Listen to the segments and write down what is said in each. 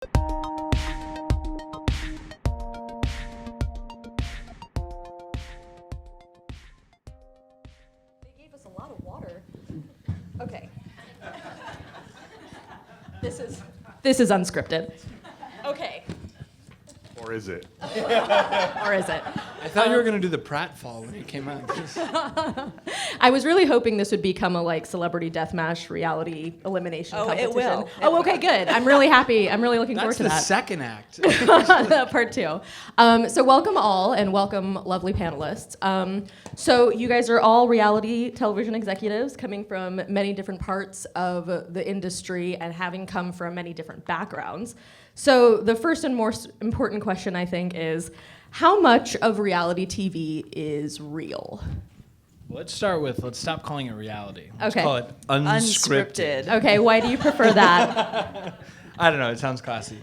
Gave us a lot of water. Okay. This is unscripted. Okay. Or is it? Or is it? I thought you were going to do the pratfall when it came out. I was really hoping this would become a celebrity deathmatch reality elimination competition. It will. Okay, good. I'm really happy. I'm really looking forward to that. That's the second act. Part 2. So welcome all, and welcome lovely panelists. So you guys are all reality television executives coming from many different parts of the industry and having come from many different backgrounds. So the first and most important question, I think, is how much of reality TV is real? Let's stop calling it reality. Let's Okay. call it unscripted. Okay, why do you prefer that? I don't know, it sounds classy.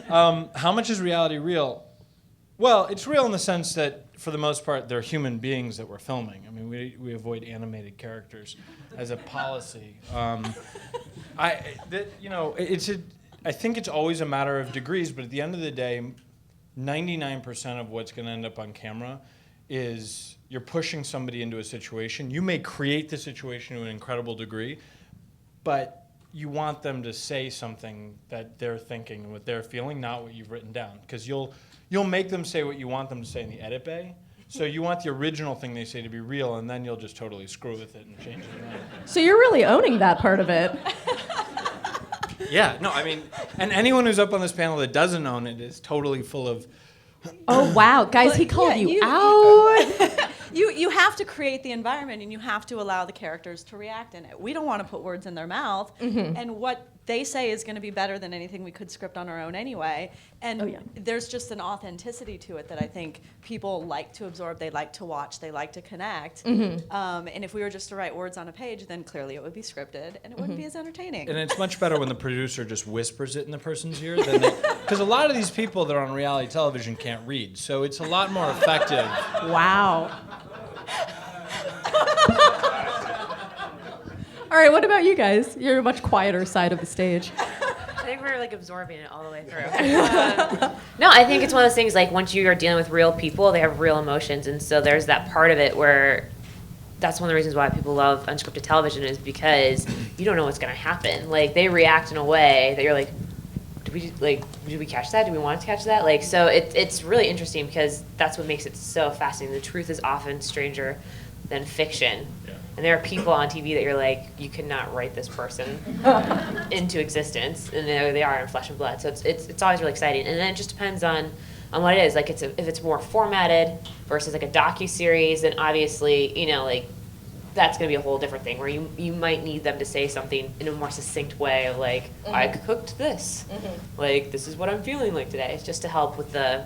How much is reality real? Well, it's real in the sense that, for the most part, they're human beings that we're filming. I mean, we avoid animated characters as a policy. I think it's always a matter of degrees, but at the end of the day, 99% of what's going to end up on camera is you're pushing somebody into a situation. You may create the situation to an incredible degree, but you want them to say something that they're thinking and what they're feeling, not what you've written down. Because you'll make them say what you want them to say in the edit bay. So you want the original thing they say to be real, and then you'll just totally screw with it and change it around. So you're really owning that part of it. Yeah, no, I mean, and anyone who's up on this panel that doesn't own it is totally full of... Oh, wow. Guys, he called you out. You have to create the environment, and you have to allow the characters to react in it. We don't want to put words in their mouth, and what they say is going to be better than anything we could script on our own anyway. And there's just an authenticity to it that I think people like to absorb, they like to watch, they like to connect. And if we were just to write words on a page, then clearly it would be scripted, and it wouldn't be as entertaining. And it's much better when the producer just whispers it in the person's ear than because a lot of these people that are on reality television can't read, so it's a lot more effective. Wow. All right, what about you guys? You're a much quieter side of the stage. I think we're absorbing it all the way through. No, I think it's one of those things once you are dealing with real people, they have real emotions, and so there's that part of it where that's one of the reasons why people love unscripted television is because you don't know what's going to happen. They react in a way that you're like, did we catch that? Do we want to catch that? So it's really interesting because that's what makes it so fascinating. The truth is often stranger than fiction. Yeah. And there are people on TV that you're like, you cannot write this person into existence, and there they are in flesh and blood. So it's always really exciting. And then it just depends on what it is. If it's more formatted versus a docu-series, then obviously, that's going to be a whole different thing where you might need them to say something in a more succinct way of I cooked this. This is what I'm feeling like today. It's just to help with the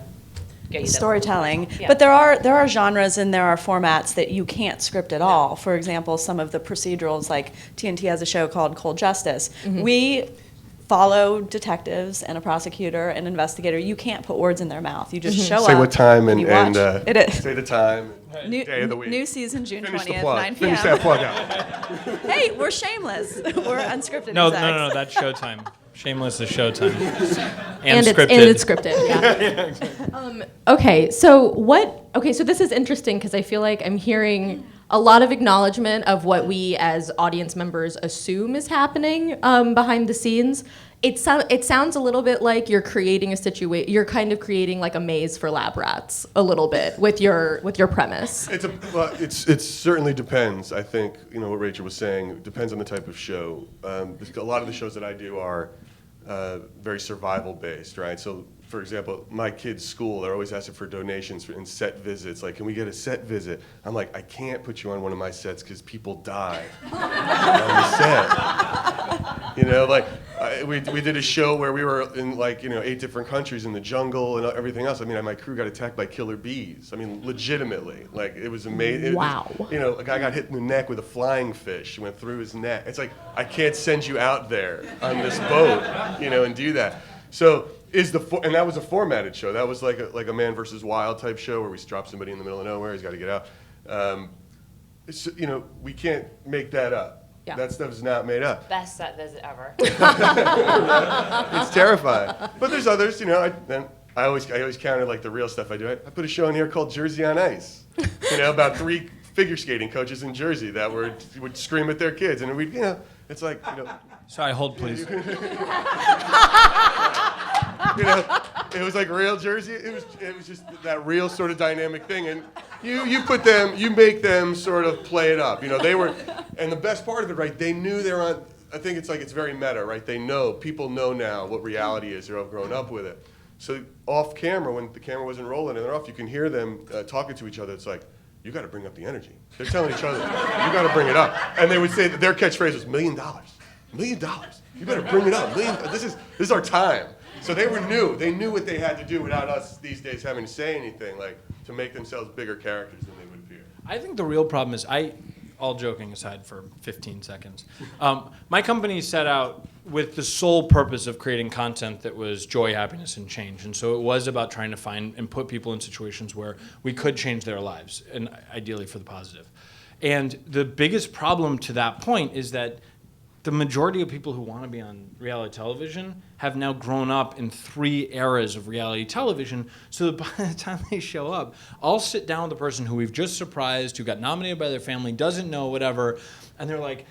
storytelling. Yeah. But there are genres and there are formats that you can't script at all. For example, some of the procedurals, like TNT has a show called Cold Justice. We follow detectives and a prosecutor and investigator. You can't put words in their mouth. You just show up. Say what time and it is. say the time and day of the week. New season, June Finish 20th, the plug. 9 p.m. Finish that plug out. Hey, we're shameless. We're unscripted No, execs. that's Showtime. Shameless is Showtime. And scripted. it's scripted, yeah. Okay, so this is interesting because I feel like I'm hearing a lot of acknowledgement of what we as audience members assume is happening behind the scenes. It sounds a little bit like you're creating a situation. You're kind of creating a maze for lab rats a little bit with your premise. It certainly depends. I think what Rachel was saying. It depends on the type of show. A lot of the shows that I do are very survival based, right? So, for example, my kids' school, they're always asking for donations and set visits. Can we get a set visit? I'm like, I can't put you on one of my sets because people die on the set. We did a show where we were in 8 different countries in the jungle and everything else. My crew got attacked by killer bees. legitimately. It was amazing. Wow. A guy got hit in the neck with a flying fish. It went through his neck. It's I can't send you out there on this boat, and do that. So and that was a formatted show. That was like a Man versus Wild type show where we drop somebody in the middle of nowhere. He's got to get out. We can't make that up. Yeah. That stuff is not made up. Best set visit ever. It's terrifying. But there's others, you know. I always counted like the real stuff I do. I put a show in here called Jersey on Ice. You know, about 3 figure skating coaches in Jersey that would scream at their kids, and we'd, you know, it's like, you know. Sorry, hold please. You know, it was like real Jersey. It was just that real sort of dynamic thing, and you make them sort of play it up. You know, they were, and the best part of it, right? They knew they were on. I think it's very meta, right? People know now what reality is. They're all grown up with it. So off camera, when the camera wasn't rolling and they're off, you can hear them talking to each other. It's like, you got to bring up the energy. They're telling each other, you got to bring it up. And they would say that their catchphrase was $1 million. $1 million. You better bring it up. This is our time. So they knew what they had to do without us these days having to say anything, like to make themselves bigger characters than they would appear. I think the real problem is, all joking aside for 15 seconds, my company set out with the sole purpose of creating content that was joy, happiness, and change. And so it was about trying to find and put people in situations where we could change their lives, and ideally for the positive. And the biggest problem to that point is that the majority of people who want to be on reality television have now grown up in 3 eras of reality television, so that by the time they show up, I'll sit down with the person who we've just surprised, who got nominated by their family, doesn't know, whatever, and they're like,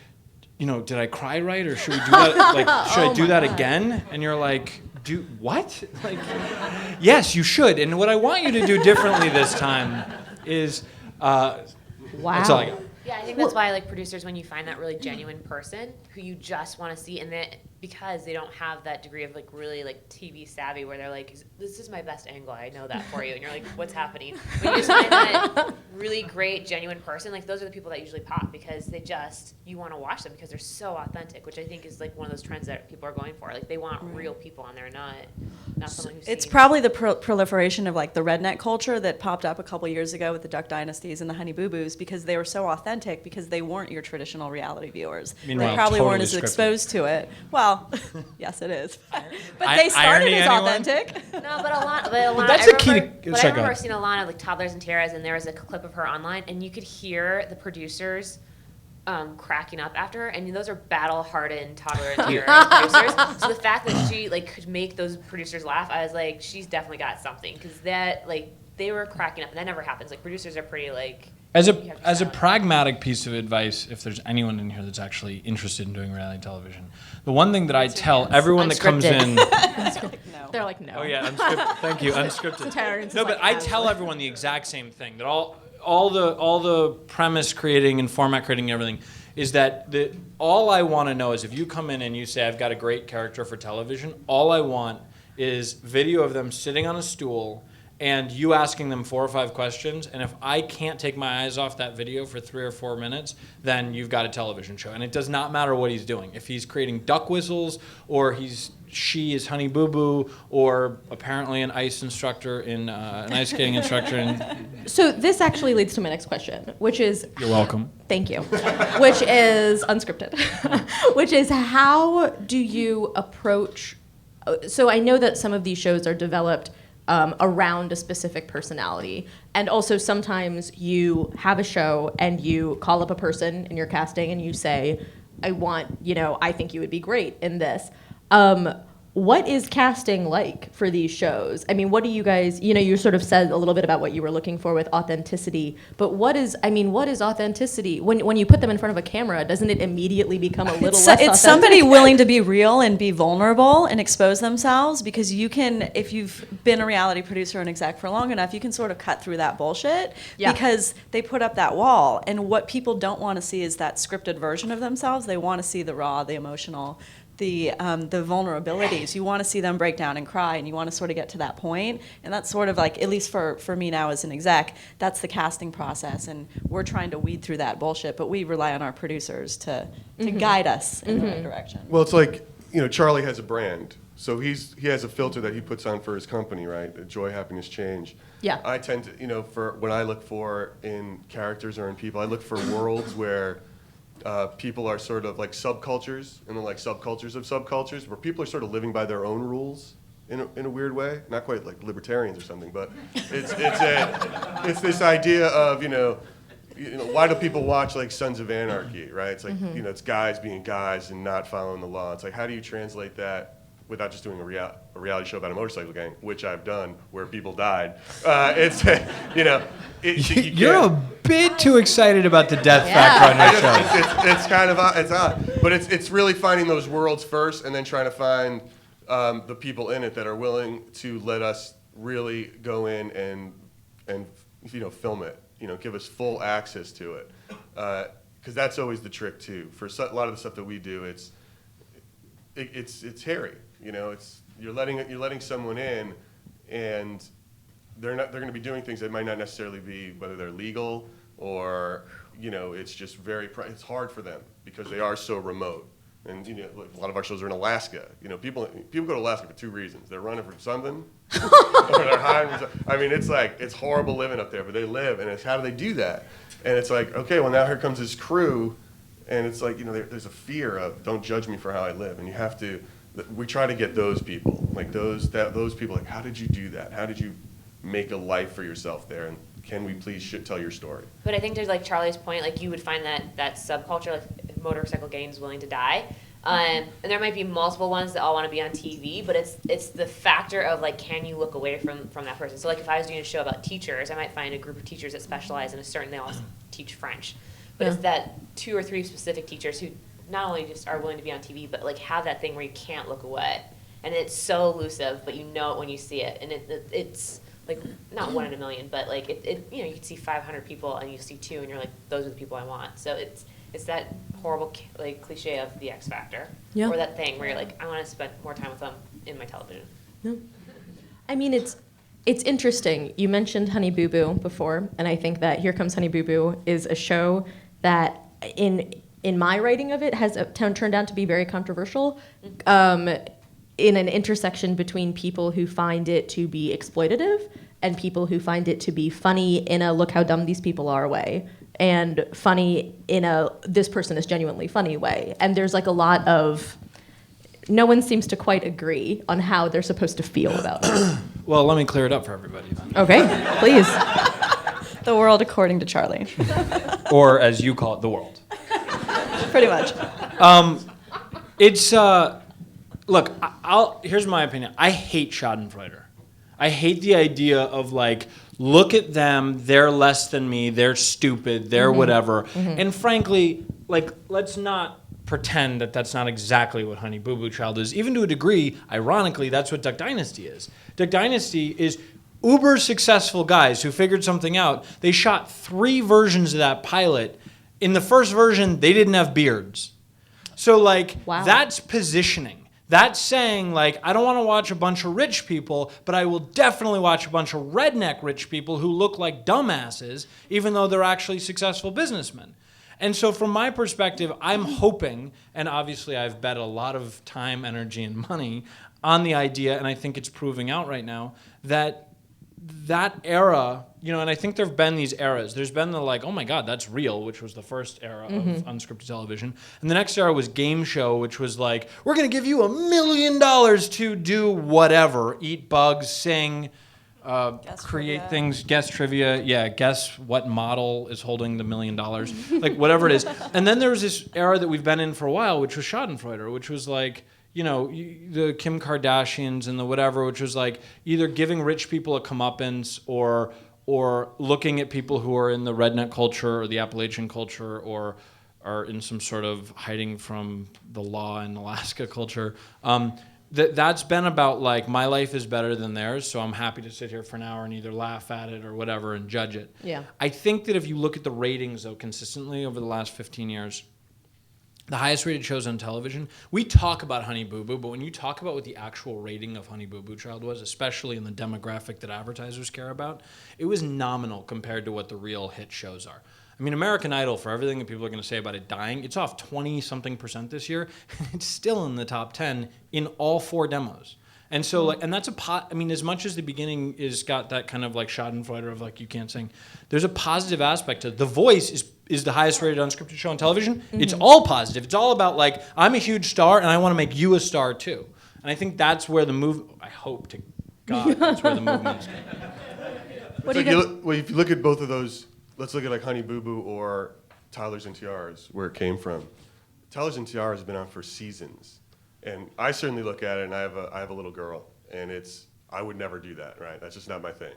you know, did I cry right, or should we do that? Like, should I do that again? And you're like, do what? Like, yes, you should. And what I want you to do differently this time is, that's all I got. Yeah, I think that's why, like, producers, when you find that really genuine person who you just want to see, and then because they don't have that degree of, like, really, like, TV savvy where they're like, this is my best angle, I know that for you, and you're like, what's happening? When you just find that really great, genuine person, like, those are the people that usually pop because you want to watch them because they're so authentic, which I think is, like, one of those trends that people are going for. Like, they want real people on there, not someone who's It's probably the proliferation of like the redneck culture that popped up a couple years ago with the Duck Dynasties and the Honey Boo Boos, because they were so authentic because they weren't your traditional reality viewers. Meanwhile, They probably totally weren't as scripted. exposed to it. Well, yes, it is. But they started irony, as anyone? authentic. No, but a lot. That's the key to- But I sorry, go remember ahead. seeing a lot of like toddlers and tiaras, and there was a clip of her online, and you could hear the producers cracking up after her, and those are battle-hardened toddler and tiara producers. So the fact that she like could make those producers laugh, I was like, she's definitely got something, because that like they were cracking up, and that never happens. Like producers are pretty like. As you have to a sound- pragmatic piece of advice, if there's anyone in here that's actually interested in doing reality television, the one thing that I tell everyone that comes in, No. They're like, no. oh yeah, unscripted. Thank you, unscripted. Terrence No, is but like, I tell everyone the exact same thing. That all the premise creating and format creating and everything is that all I want to know is if you come in and you say I've got a great character for television, all I want is video of them sitting on a stool and you asking them 4 or 5 questions, and if I can't take my eyes off that video for 3 or 4 minutes, then you've got a television show. And it does not matter what he's doing. If he's creating duck whistles, or she is Honey Boo Boo, or apparently an ice instructor an ice skating instructor. So this actually leads to my next question, which is... You're welcome. Thank you. Which is unscripted. Which is, how do you approach... So I know that some of these shows are developed around a specific personality. And also sometimes you have a show and you call up a person in your casting and you say, I think you would be great in this. What is casting like for these shows? I mean, what do you guys, you sort of said a little bit about what you were looking for with authenticity, but what is authenticity? When you put them in front of a camera, doesn't it immediately become a little less authentic? It's somebody willing to be real and be vulnerable and expose themselves, because you can, if you've been a reality producer and exec for long enough, you can sort of cut through that bullshit, because they put up that wall. And what people don't want to see is that scripted version of themselves. They want to see the raw, the emotional, the vulnerabilities. You want to see them break down and cry, and you want to sort of get to that point. And that's sort of like, at least for me now as an exec, that's the casting process. And we're trying to weed through that bullshit, but we rely on our producers to guide us in the right direction. Well, it's like, Charlie has a brand. So he has a filter that he puts on for his company, right? Joy, happiness, change. Yeah. I tend to, for when I look for in characters or in people, I look for worlds where people are sort of like subcultures, and then like subcultures of subcultures, where people are sort of living by their own rules in a weird way. Not quite like libertarians or something, but it's this idea of why do people watch like Sons of Anarchy, right? It's like, it's guys being guys and not following the law. It's like, how do you translate that without just doing a reality show about a motorcycle gang, which I've done, where people died? You're a bit too excited about the death factor on your show. It's kind of odd. It's odd, but it's really finding those worlds first, and then trying to find the people in it that are willing to let us really go in and film it. Give us full access to it, because that's always the trick too. For a lot of the stuff that we do, it's hairy. You're letting someone in, and they're going to be doing things that might not necessarily be, whether they're legal or it's just it's hard for them because they are so remote. And a lot of our shows are in Alaska. People go to Alaska for two reasons: they're running from something, or they're hiding from something. I mean, it's horrible living up there, but they live, and it's how do they do that? And it's like, okay, well now here comes this crew, and it's like there's a fear of don't judge me for how I live, and you have to. We try to get those people, like those people, like how did you do that? How did you make a life for yourself there? And can we please tell your story? But I think there's like Charlie's point, like you would find that subculture, like motorcycle gangs willing to die. And there might be multiple ones that all want to be on TV, but it's the factor of like, can you look away from that person? So like if I was doing a show about teachers, I might find a group of teachers that specialize in a certain, they all teach French. But it's that 2 or 3 specific teachers who not only just are willing to be on TV, but like have that thing where you can't look away. And it's so elusive, but you know it when you see it. And it's like not 1 in a million, but like you can see 500 people and you see 2 and you're like, those are the people I want. So it's that horrible like cliche of the X Factor, or that thing where you're like, I want to spend more time with them in my television. Yeah. I mean, it's interesting. You mentioned Honey Boo Boo before, and I think that Here Comes Honey Boo Boo is a show that in my writing of it has turned out to be very controversial. In an intersection between people who find it to be exploitative and people who find it to be funny in a look how dumb these people are way, and funny in a this person is genuinely funny way. And there's like a lot of, no one seems to quite agree on how they're supposed to feel about it. Well, let me clear it up for everybody then. Okay, please. The world according to Charlie. Or as you call it, the world. Pretty much. Look, here's my opinion. I hate Schadenfreude. I hate the idea of like, look at them, they're less than me, they're stupid, they're whatever. And frankly, like, let's not pretend that that's not exactly what Honey Boo Boo Child is. Even to a degree, ironically, that's what Duck Dynasty is. Duck Dynasty is uber successful guys who figured something out. They shot 3 versions of that pilot. In the first version, they didn't have beards. So like, that's positioning. That's saying, like, I don't want to watch a bunch of rich people, but I will definitely watch a bunch of redneck rich people who look like dumbasses, even though they're actually successful businessmen. And so from my perspective, I'm hoping, and obviously I've bet a lot of time, energy, and money on the idea, and I think it's proving out right now, that era, and I think there have been these eras. There's been the like, oh my God, that's real, which was the first era of unscripted television. And the next era was game show, which was like, we're going to give you $1 million to do whatever, eat bugs, sing, create things, guess trivia. Guess what model is holding the $1 million, like whatever it is. And then there was this era that we've been in for a while, which was Schadenfreude, which was like, the Kim Kardashians and the whatever, which was like either giving rich people a comeuppance or looking at people who are in the redneck culture or the Appalachian culture or are in some sort of hiding from the law in Alaska culture. That's been about like, my life is better than theirs, so I'm happy to sit here for an hour and either laugh at it or whatever and judge it. Yeah. I think that if you look at the ratings, though, consistently over the last 15 years, the highest rated shows on television, we talk about Honey Boo Boo, but when you talk about what the actual rating of Honey Boo Boo Child was, especially in the demographic that advertisers care about, it was nominal compared to what the real hit shows are. I mean, American Idol, for everything that people are going to say about it dying, it's off 20-something% this year. It's still in the top 10 in all 4 demos. And so, like, and that's as much as the beginning is got that kind of like Schadenfreude of like, you can't sing, there's a positive aspect to it. The Voice is the highest rated unscripted show on television. It's all positive. It's all about like, I'm a huge star and I want to make you a star too. And I think that's where the I hope to God, that's where the movement is going. If you look at both of those let's look at like Honey Boo Boo or Toddlers and Tiaras, where it came from. Toddlers and Tiaras has been on for seasons. And I certainly look at it, and I have a little girl, and I would never do that, right? That's just not my thing.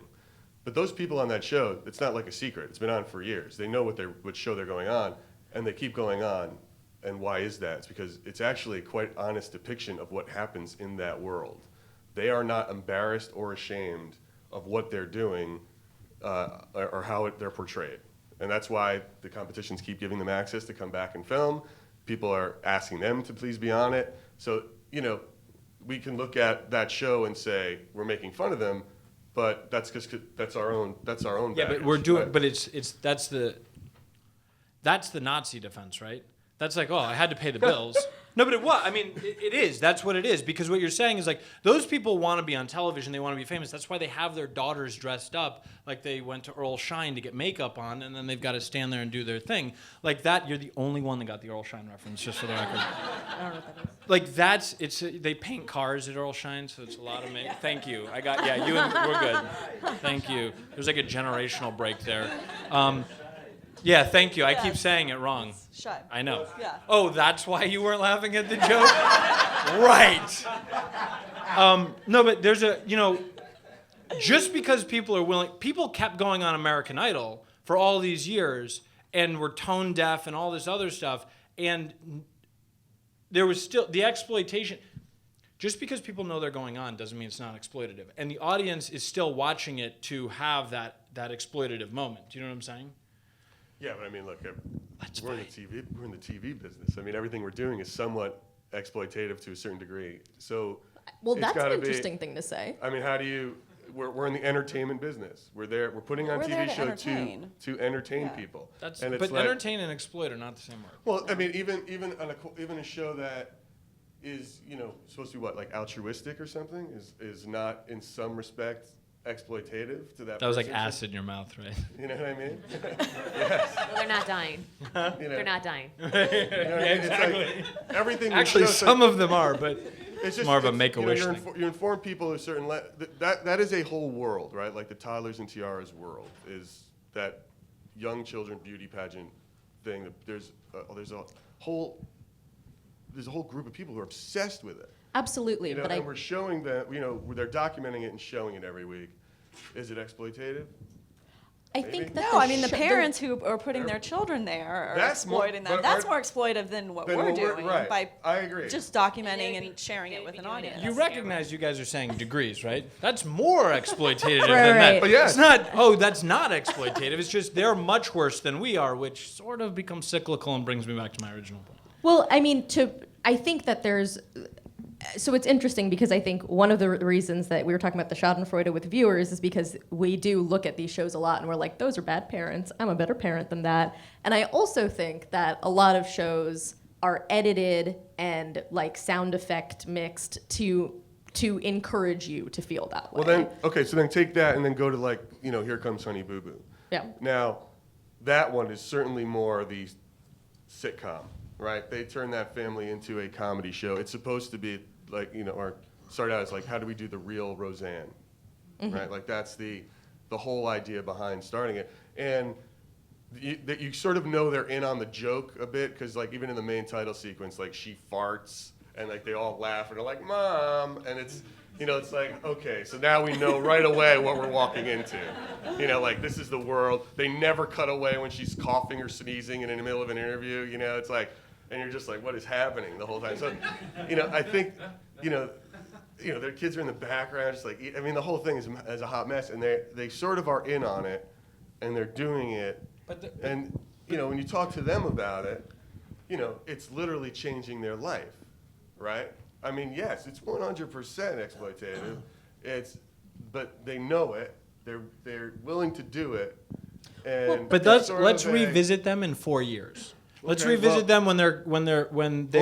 But those people on that show, it's not like a secret. It's been on for years. They know what show they're going on, and they keep going on. And why is that? It's because it's actually a quite honest depiction of what happens in that world. They are not embarrassed or ashamed of what they're doing or how they're portrayed. And that's why the competitions keep giving them access to come back and film. People are asking them to please be on it. So, we can look at that show and say we're making fun of them, but that's just that's our own Yeah, baggage, but we're doing. right? But that's the Nazi defense, right? That's like, oh, I had to pay the bills. No, but it is. That's what it is. Because what you're saying is like, those people want to be on television. They want to be famous. That's why they have their daughters dressed up like they went to Earl Shine to get makeup on, and then they've got to stand there and do their thing. Like that, you're the only one that got the Earl Shine reference, just for the record. I don't know what that is. Like they paint cars at Earl Shine, so it's a lot of makeup. Thank you. We're good. Thank you. There's like a generational break there. Yeah, thank you. I keep saying it wrong. Shut. I know. Yeah. Oh, that's why you weren't laughing at the joke? Right. No, but there's just because people are willing, people kept going on American Idol for all these years and were tone deaf and all this other stuff, and there was still the exploitation. Just because people know they're going on doesn't mean it's not exploitative. And the audience is still watching it to have that exploitative moment. Do you know what I'm saying? Yeah, but I mean, look, we're in the TV business. I mean, everything we're doing is somewhat exploitative to a certain degree. So, Well, it's that's an gotta interesting thing to say. I mean, we're in the entertainment business. We're putting on We're there TV to show entertain. to entertain Yeah. people. But like, entertain and exploit are not the same word. well, I mean, even a show that is supposed to be like altruistic or something is not in some respect exploitative to that. That was like person. acid in your mouth, right? You know what I mean? Well, they're not dying. They're not dying. Exactly. Everything. Actually, some of them are, but it's just more of a Make-A-Wish you thing. You inform people a certain that is a whole world, right? Like the Toddlers and Tiaras world is that young children beauty pageant thing. That there's a whole group of people who are obsessed with it. Absolutely, but and we're showing that, they're documenting it and showing it every week. Is it exploitative? I think that No, I mean the the parents who are putting their children there are That's more- exploiting them. but That's are- more exploitive than what Than we're what we're- doing right. by I agree. just documenting and sharing it with an audience. You recognize you guys are saying degrees, right? That's more exploitative Right, than that. right. But yes. It's not, oh, that's not exploitative. It's just they're much worse than we are, which sort of becomes cyclical and brings me back to my original point. Well, I mean, I think that there's. So it's interesting because I think one of the reasons that we were talking about the Schadenfreude with viewers is because we do look at these shows a lot and we're like, those are bad parents. I'm a better parent than that. And I also think that a lot of shows are edited and like sound effect mixed to encourage you to feel that way. Well so then take that and then go to like, Here Comes Honey Boo Boo. Yeah. Now, that one is certainly more the sitcom, right? They turn that family into a comedy show. It's supposed to be like, or start out as like, how do we do the real Roseanne, right? Like that's the whole idea behind starting it. And that you sort of know they're in on the joke a bit because like even in the main title sequence, like she farts and like they all laugh and they're like, Mom, and it's, it's like, okay, so now we know right away what we're walking into. Like this is the world. They never cut away when she's coughing or sneezing in the middle of an interview. It's like, and you're just like, what is happening the whole time? So, I think, their kids are in the background, just like, I mean, the whole thing is a hot mess, and they sort of are in on it, and they're doing it. And when you talk to them about it, it's literally changing their life, right? I mean, yes, it's 100% exploitative. But they know it. They're willing to do it. And But let's revisit them in 4 years. Let's revisit them when they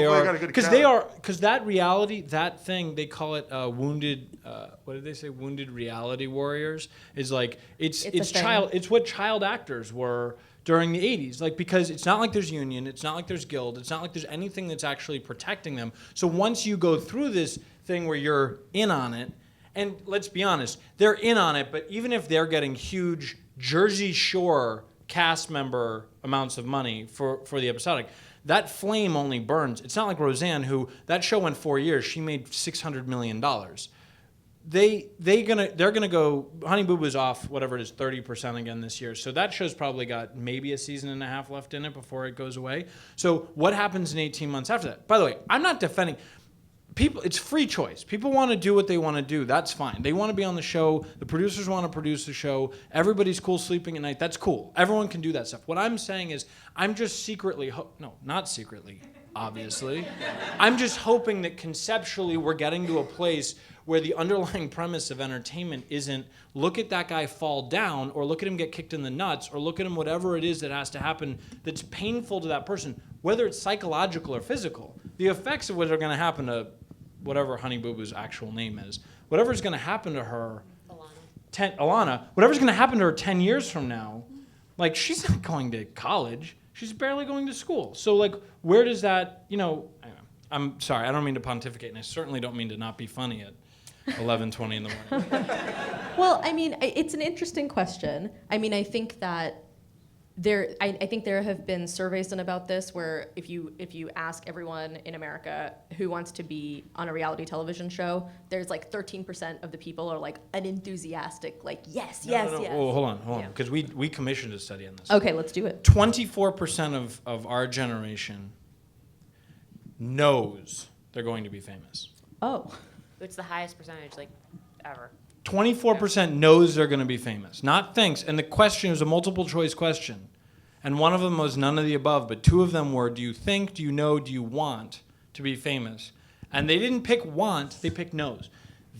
are because that reality, that thing they call it wounded. What did they say? Wounded reality warriors is like it's what child actors were during the 80s. Like because it's not like there's union, it's not like there's guild, it's not like there's anything that's actually protecting them. So once you go through this thing where you're in on it, and let's be honest, they're in on it. But even if they're getting huge Jersey Shore cast member amounts of money for the episodic. That flame only burns. It's not like Roseanne, who that show went 4 years. She made $600 million. They're gonna go. Honey Boo Boo's off whatever it is 30% again this year. So that show's probably got maybe a season and a half left in it before it goes away. So what happens in 18 months after that? By the way, I'm not defending people. It's free choice. People want to do what they want to do. That's fine. They want to be on the show. The producers want to produce the show. Everybody's cool sleeping at night. That's cool. Everyone can do that stuff. What I'm saying is, I'm just secretly not secretly, obviously. I'm just hoping that conceptually we're getting to a place where the underlying premise of entertainment isn't look at that guy fall down, or look at him get kicked in the nuts, or look at him whatever it is that has to happen that's painful to that person, whether it's psychological or physical. The effects of what are going to happen to whatever Honey Boo Boo's actual name is, whatever's going to happen to her, Alana, whatever's going to happen to her 10 years from now, like, she's not going to college. She's barely going to school. So, like, where does that, I'm sorry, I don't mean to pontificate, and I certainly don't mean to not be funny at 11:20 in the morning. Well, I mean, it's an interesting question. I mean, I think that I think there have been surveys done about this where if you ask everyone in America who wants to be on a reality television show, there's like 13% of the people are like unenthusiastic, like yes. Oh, hold on, because we commissioned a study on this. Okay, let's do it. 24% of our generation knows they're going to be famous. Oh. It's the highest percentage, like, ever. 24% knows they're going to be famous, not thinks. And the question was a multiple choice question. And one of them was none of the above, but two of them were, do you think, do you know, do you want to be famous? And they didn't pick want, they picked knows.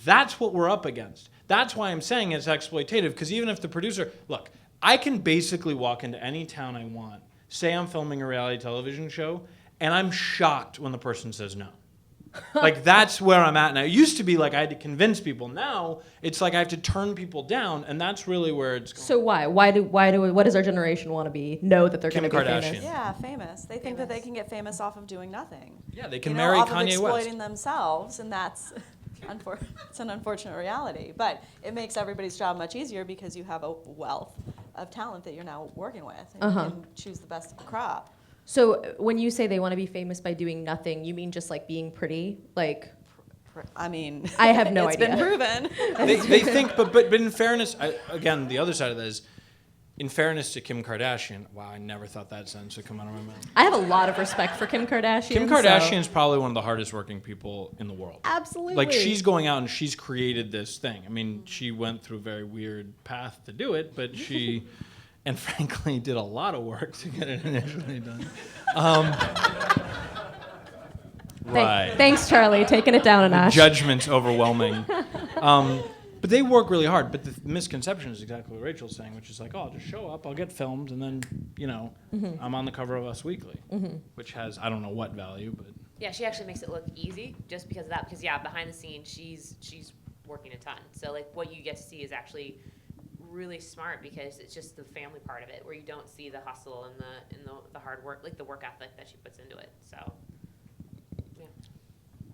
That's what we're up against. That's why I'm saying it's exploitative, because even if the producer, look, I can basically walk into any town I want, say I'm filming a reality television show, and I'm shocked when the person says no. Like, that's where I'm at now. It used to be like I had to convince people. Now it's like I have to turn people down, and that's really where it's going. So why? What does our generation want to be? Know that they're going to be Kardashian. famous? Yeah, famous. They think that they can get famous off of doing nothing. Yeah, they can marry Kanye off of exploiting West. themselves, and that's it's an unfortunate reality. But it makes everybody's job much easier because you have a wealth of talent that you're now working with, and you can choose the best of the crop. So when you say they want to be famous by doing nothing, you mean just like being pretty? Like, I mean, I have no it's idea. been proven. They think, but in fairness, again, the other side of that is, in fairness to Kim Kardashian, wow, I never thought that sentence would come out of my mouth. I have a lot of respect for Kim Kardashian. Kim Kardashian is probably one of the hardest working people in the world. Absolutely. Like, she's going out and she's created this thing. I mean, she went through a very weird path to do it, but she... and frankly, did a lot of work to get it initially done. Right. Thanks, Charlie. Taking it down a notch. Judgment's overwhelming. But they work really hard. But the misconception is exactly what Rachel's saying, which is like, oh, I'll just show up, I'll get filmed, and then, I'm on the cover of Us Weekly, which has, I don't know what value, but... Yeah, she actually makes it look easy just because of that. Because, behind the scenes, she's working a ton. So, like, what you get to see is actually... really smart, because it's just the family part of it where you don't see the hustle and the hard work, like the work ethic that she puts into it. So, yeah.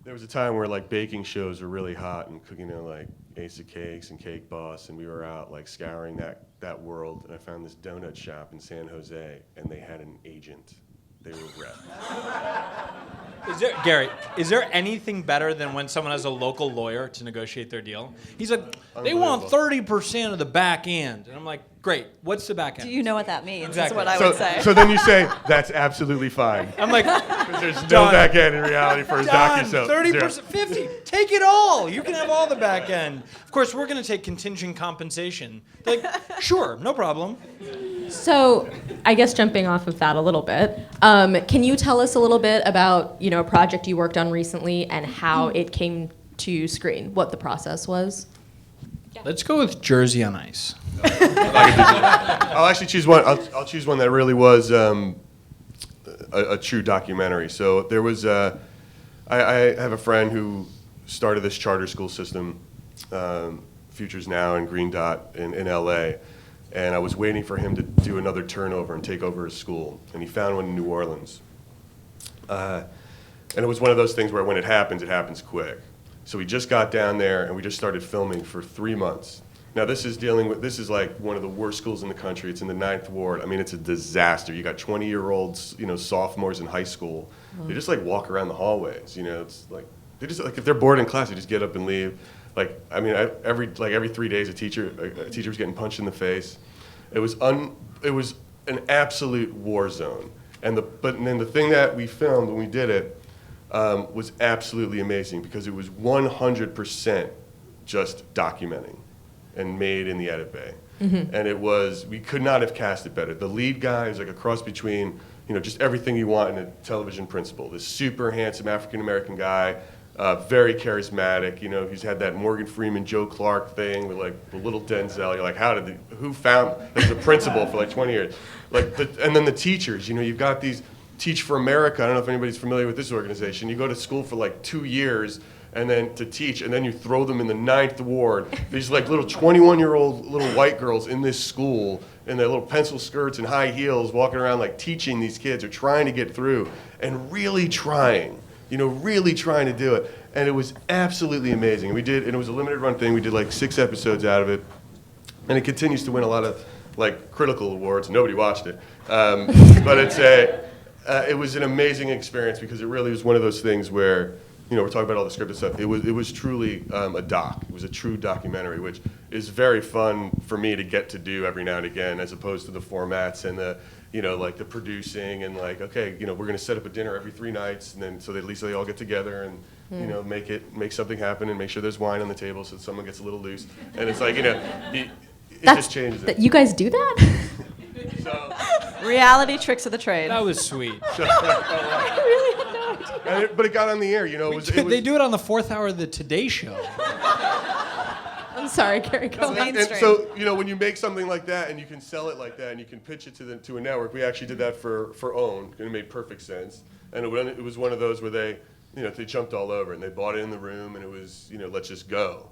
There was a time where like baking shows were really hot and cooking, like Ace of Cakes and Cake Boss, and we were out like scouring that world, and I found this donut shop in San Jose, and they had an agent. They were repped. Gary, is there anything better than when someone has a local lawyer to negotiate their deal? He's like, they want 30% of the back end. And I'm like, great, what's the back end? Do you know what that means? Exactly. That's what I would say. So then you say, that's absolutely fine. I'm like, There's no Done. back end in reality for a done, docu-soap. 30%, 50, take it all. You can have all the back end. Of course, we're going to take contingent compensation. Like, sure, no problem. So, I guess jumping off of that a little bit, can you tell us a little bit about, a project you worked on recently and how it came to screen, what the process was? Let's go with Jersey on Ice. I'll actually choose one. I'll choose one that really was a true documentary. So there was, I have a friend who started this charter school system, Futures Now and Green Dot in LA. And I was waiting for him to do another turnover and take over his school. And he found one in New Orleans. And it was one of those things where when it happens quick. So we just got down there and we just started filming for 3 months. Now this is like one of the worst schools in the country. It's in the 9th ward. I mean, it's a disaster. You got 20-year-olds, sophomores in high school. They just like walk around the hallways. It's like they just like if they're bored in class, they just get up and leave. Like I mean, every 3 days a teacher was getting punched in the face. It was an absolute war zone. And then the thing that we filmed when we did it was absolutely amazing because it was 100% just documenting and made in the edit bay. And we could not have cast it better. The lead guy is like a cross between, just everything you want in a television principal. This super handsome African-American guy, very charismatic, he's had that Morgan Freeman, Joe Clark thing with like the little Denzel. You're like, who found, as a principal for like 20 years. And then the teachers, you've got these Teach for America. I don't know if anybody's familiar with this organization. You go to school for like 2 years and then to teach, and then you throw them in the 9th ward. These like little 21-year-old little white girls in this school in their little pencil skirts and high heels walking around like teaching these kids or trying to get through and really trying to do it. And it was absolutely amazing. And it was a limited run thing. We did like 6 episodes out of it. And it continues to win a lot of like critical awards. Nobody watched it. But it was an amazing experience because it really was one of those things where, we're talking about all the scripted stuff. It was truly a doc. It was a true documentary, which is very fun for me to get to do every now and again, as opposed to the formats and the, like the producing and like, okay, we're going to set up a dinner every 3 nights, and then so that at least they all get together and make something happen and make sure there's wine on the table so that someone gets a little loose. And it's like, it just changes it. You guys do that? So, Reality tricks of the trade. That was sweet. but it got on the air, They do it on the 4th hour of the Today Show. I'm sorry, Gary. Go And so, when you make something like that and you can sell it like that and you can pitch it to a network, we actually did that for OWN, and it made perfect sense. And it was one of those where they jumped all over and they bought it in the room, and it was, let's just go.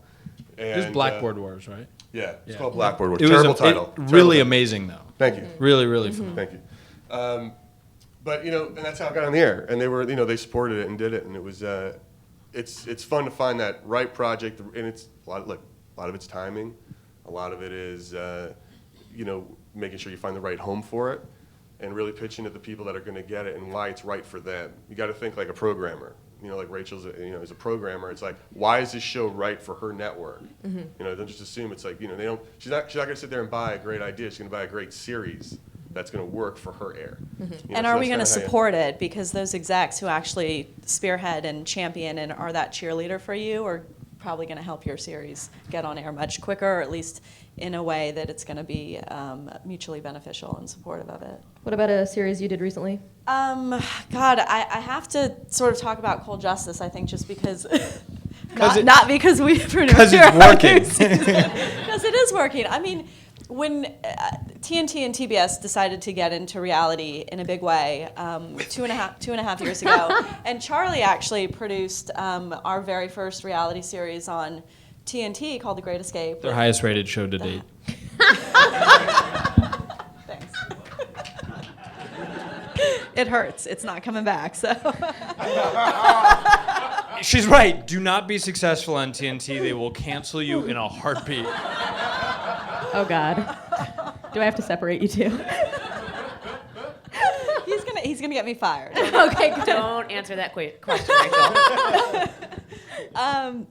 And, It was Blackboard Wars, right? Yeah, it's called Blackboard Wars. It Terrible was title. Really amazing, though. Thank you. Really, really fun. Thank you. But and that's how it got on the air, and they supported it and did it, and it was it's fun to find that right project, and it's a lot of it's timing, a lot of it is making sure you find the right home for it, and really pitching to the people that are going to get it and why it's right for them. You got to think like a programmer. Like Rachel's, as a programmer, it's like, why is this show right for her network? Don't just assume it's like, she's not going to sit there and buy a great idea. She's going to buy a great series that's going to work for her air. And are we going to support it? Because those execs who actually spearhead and champion and are that cheerleader for you are probably going to help your series get on air much quicker, or at least in a way that it's going to be mutually beneficial and supportive of it. What about a series you did recently? God, I have to sort of talk about Cold Justice, I think, just because, not because we produced because it's working. Because it is working. I mean, when TNT and TBS decided to get into reality in a big way 2.5 years ago, and Charlie actually produced our very first reality series on TNT called The Great Escape. Their highest rated show to date. Thanks. It hurts. It's not coming back, so. She's right. Do not be successful on TNT. They will cancel you in a heartbeat. Oh, God. Do I have to separate you two? He's gonna get me fired. Okay, good. Don't answer that question, Rachel.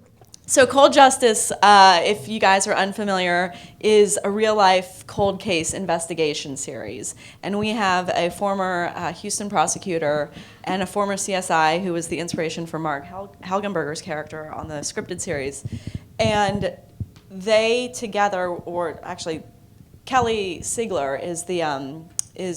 So Cold Justice, if you guys are unfamiliar, is a real-life cold case investigation series. And we have a former Houston prosecutor and a former CSI who was the inspiration for Mark Helgenberger's character on the scripted series. And they together, or actually Kelly Sigler is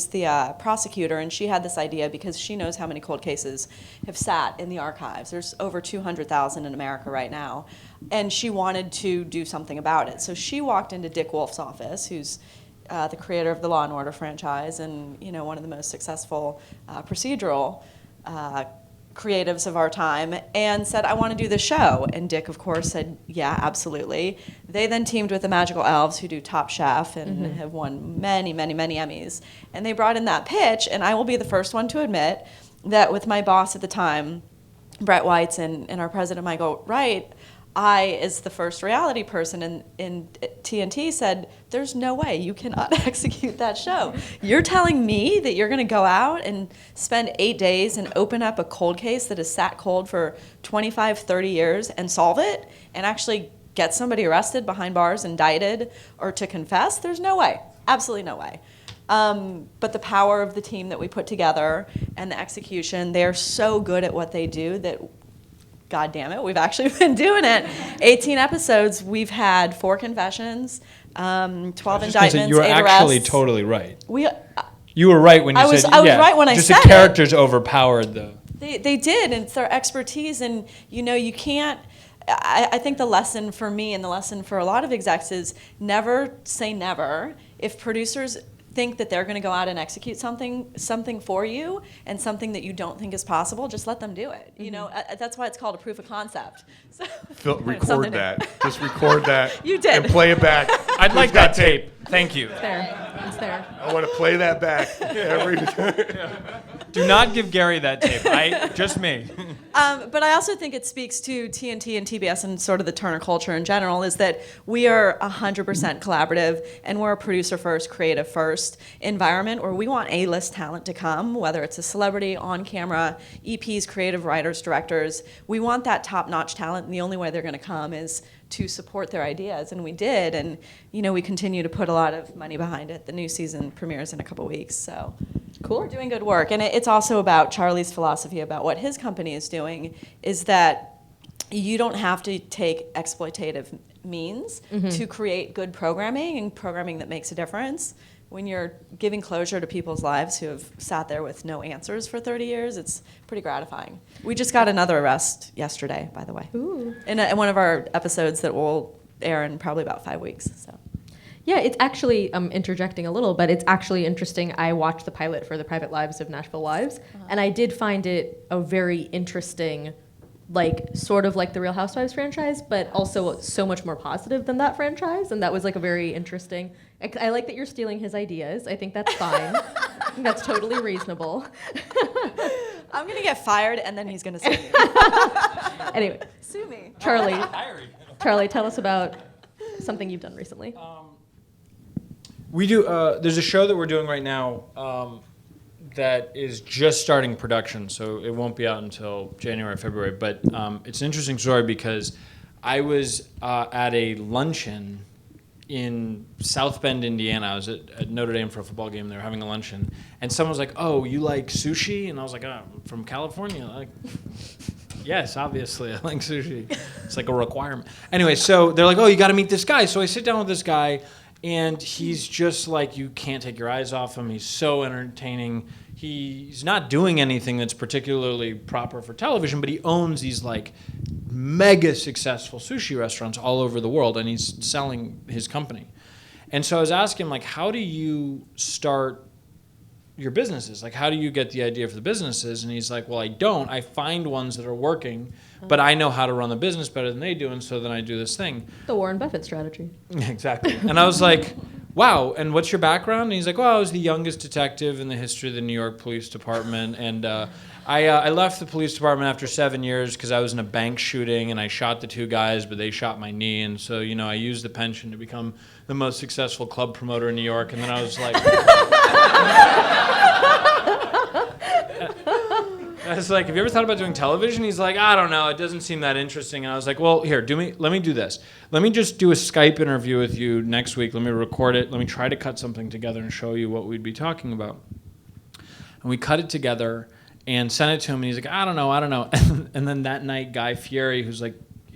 the prosecutor, and she had this idea because she knows how many cold cases have sat in the archives. There's over 200,000 in America right now, and she wanted to do something about it. So she walked into Dick Wolf's office, who's the creator of the Law & Order franchise and one of the most successful procedural creatives of our time, and said, I want to do this show. And Dick, of course, said, yeah, absolutely. They then teamed with the Magical Elves, who do Top Chef and have won many, many, many Emmys. And they brought in that pitch, and I will be the first one to admit that with my boss at the time, Brett Weitz, and our president, Michael Wright, I, as the first reality person in TNT, said, there's no way you cannot execute that show. You're telling me that you're going to go out and spend 8 days and open up a cold case that has sat cold for 25, 30 years and solve it and actually get somebody arrested behind bars, indicted, or to confess? There's no way. Absolutely no way. But the power of the team that we put together and the execution, they're so good at what they do that, God damn it, we've actually been doing it. 18 episodes, we've had 4 confessions, 12 indictments, You were 8 actually arrests. totally right. We, You were right when you I was said, right when I just said the it. characters overpowered the... They did, and it's their expertise, and you can't, I think the lesson for me and the lesson for a lot of execs is never say never. If producers think that they're going to go out and execute something for you and something that you don't think is possible, just let them do it. That's why it's called a proof of concept. So, Record that. Just record that. You did. And play it back. I'd like that tape. Thank you. It's there. It's there. I want to play that back every time. Do not give Gary that tape. Just me. But I also think it speaks to TNT and TBS and sort of the Turner culture in general, is that we are 100% collaborative, and we're a producer-first, creative-first environment where we want A-list talent to come, whether it's a celebrity, on camera, EPs, creative writers, directors. We want that top-notch talent, and the only way they're going to come is to support their ideas, and we did, and we continue to put a lot of money behind it. The new season premieres in a couple weeks, so Cool. we're doing good work. And it's also about Charlie's philosophy about what his company is doing, is that you don't have to take exploitative means to create good programming and programming that makes a difference. When you're giving closure to people's lives who have sat there with no answers for 30 years, it's pretty gratifying. We just got another arrest yesterday, by the way. Ooh. In one of our episodes that will air in probably about 5 weeks. So. Yeah, it's actually, interjecting a little, but it's actually interesting. I watched the pilot for The Private Lives of Nashville Wives, and I did find it a very interesting, sort of like the Real Housewives franchise, but also so much more positive than that franchise, and that was a very interesting. I like that you're stealing his ideas. I think that's fine. I think that's totally reasonable. I'm going to get fired, and then he's going to sue me. Anyway, Sue me. Charlie, tell us about something you've done recently. We do. There's a show that we're doing right now that is just starting production, so it won't be out until January, February. But it's an interesting story because I was at a luncheon in South Bend, Indiana. I was at Notre Dame for a football game. They were having a luncheon, and someone was like, "Oh, you like sushi?" And I was like, "Oh, I'm from California." Yes, obviously, I like sushi. It's like a requirement. Anyway, so they're like, "Oh, you got to meet this guy." So I sit down with this guy. And he's just you can't take your eyes off him. He's so entertaining. He's not doing anything that's particularly proper for television, but he owns these mega successful sushi restaurants all over the world, and he's selling his company. And so I was asking him, how do you start your businesses? How do you get the idea for the businesses? And he's like, well, I don't. I find ones that are working, but I know how to run the business better than they do, and so then I do this thing. The Warren Buffett strategy. Exactly. And I was like, wow, and what's your background? And he's like, well, I was the youngest detective in the history of the New York Police Department, and I left the police department after 7 years because I was in a bank shooting, and I shot the 2 guys, but they shot my knee, and so, I used the pension to become the most successful club promoter in New York, and then I was like... I was like, have you ever thought about doing television? He's like, I don't know, it doesn't seem that interesting. And I was like, well, here, let me do this. Let me just do a Skype interview with you next week. Let me record it. Let me try to cut something together and show you what we'd be talking about. And we cut it together and sent it to him, and he's like, I don't know. And then that night, Guy Fieri, who's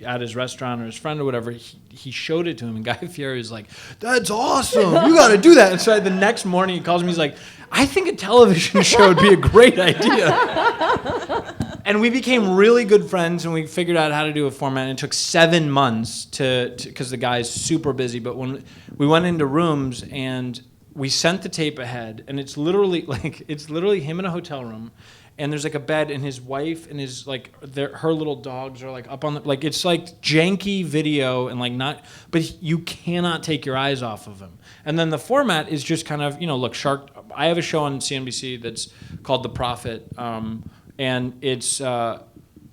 at his restaurant or his friend or whatever, he showed it to him, and Guy Fieri was like, that's awesome, you got to do that. And so the next morning he calls me, he's like, I think a television show would be a great idea. And we became really good friends, and we figured out how to do a format, and it took 7 months because the guy's super busy. But when we went into rooms and we sent the tape ahead, and it's literally him in a hotel room, and there's a bed, and his wife and his her little dogs are up on the it's janky video and not, but you cannot take your eyes off of him. And then the format is just kind of Shark. I have a show on CNBC that's called The Prophet, and it's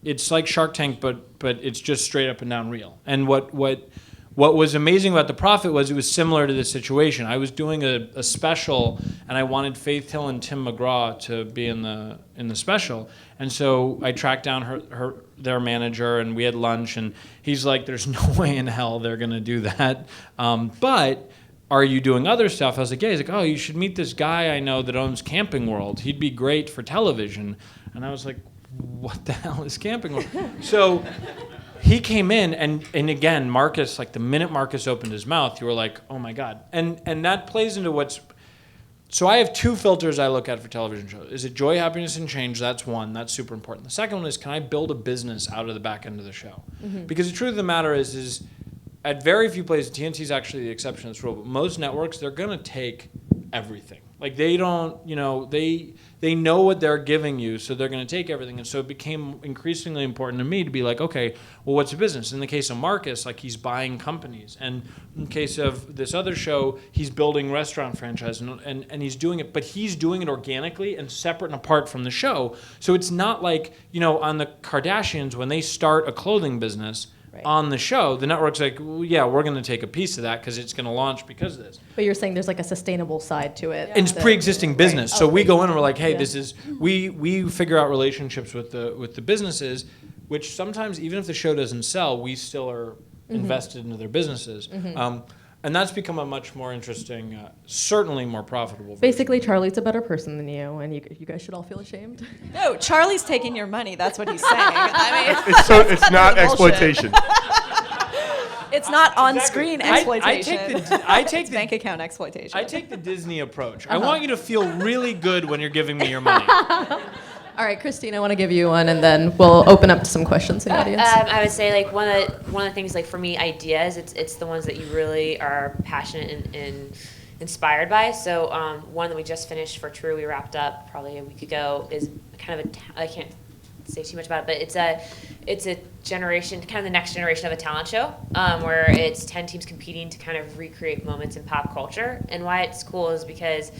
it's like Shark Tank, but it's just straight up and down real. And what was amazing about The Prophet was it was similar to this situation. I was doing a special, and I wanted Faith Hill and Tim McGraw to be in the special. And so I tracked down their manager, and we had lunch, and he's like, there's no way in hell they're going to do that. But are you doing other stuff? I was like, yeah. He's like, oh, you should meet this guy I know that owns Camping World. He'd be great for television. And I was like, what the hell is Camping World? So he came in, and again, Marcus, like the minute Marcus opened his mouth, you were like, oh my God. And that plays into what's, so I have two filters I look at for television shows. Is it joy, happiness, and change? That's one. That's super important. The second one is, can I build a business out of the back end of the show? Mm-hmm. Because the truth of the matter is at very few places, TNT is actually the exception to this rule, but most networks, they're going to take everything. Like they don't, they know what they're giving you, so they're going to take everything. And so it became increasingly important to me to be like, okay, well, what's the business? In the case of Marcus, like he's buying companies. And in the case of this other show, he's building restaurant franchise and he's doing it, but he's doing it organically and separate and apart from the show. So it's not like, on the Kardashians, when they start a clothing business, right, on the show, the network's like, well, yeah, we're going to take a piece of that because it's going to launch because of this. But you're saying there's like a sustainable side to it. And it's pre-existing business. Right. So we go in and we're like, hey, this is, we figure out relationships with the businesses, which sometimes even if the show doesn't sell, we still are invested into their businesses. And that's become a much more interesting, certainly more profitable version. Basically, Charlie's a better person than you, and you guys should all feel ashamed. No, Charlie's taking your money. That's what he's saying. I mean, it's not exploitation. It's not on-screen exploitation. I take the bank account exploitation. I take the Disney approach. I want you to feel really good when you're giving me your money. All right, Christine, I want to give you one, and then we'll open up to some questions in the audience. I would say like one of the things like for me, ideas. It's the ones that you really are passionate and inspired by. So one that we just finished for True, we wrapped up probably a week ago, is kind of I can't say too much about it, but it's a generation, kind of the next generation of a talent show, where it's 10 teams competing to kind of recreate moments in pop culture. And why it's cool is because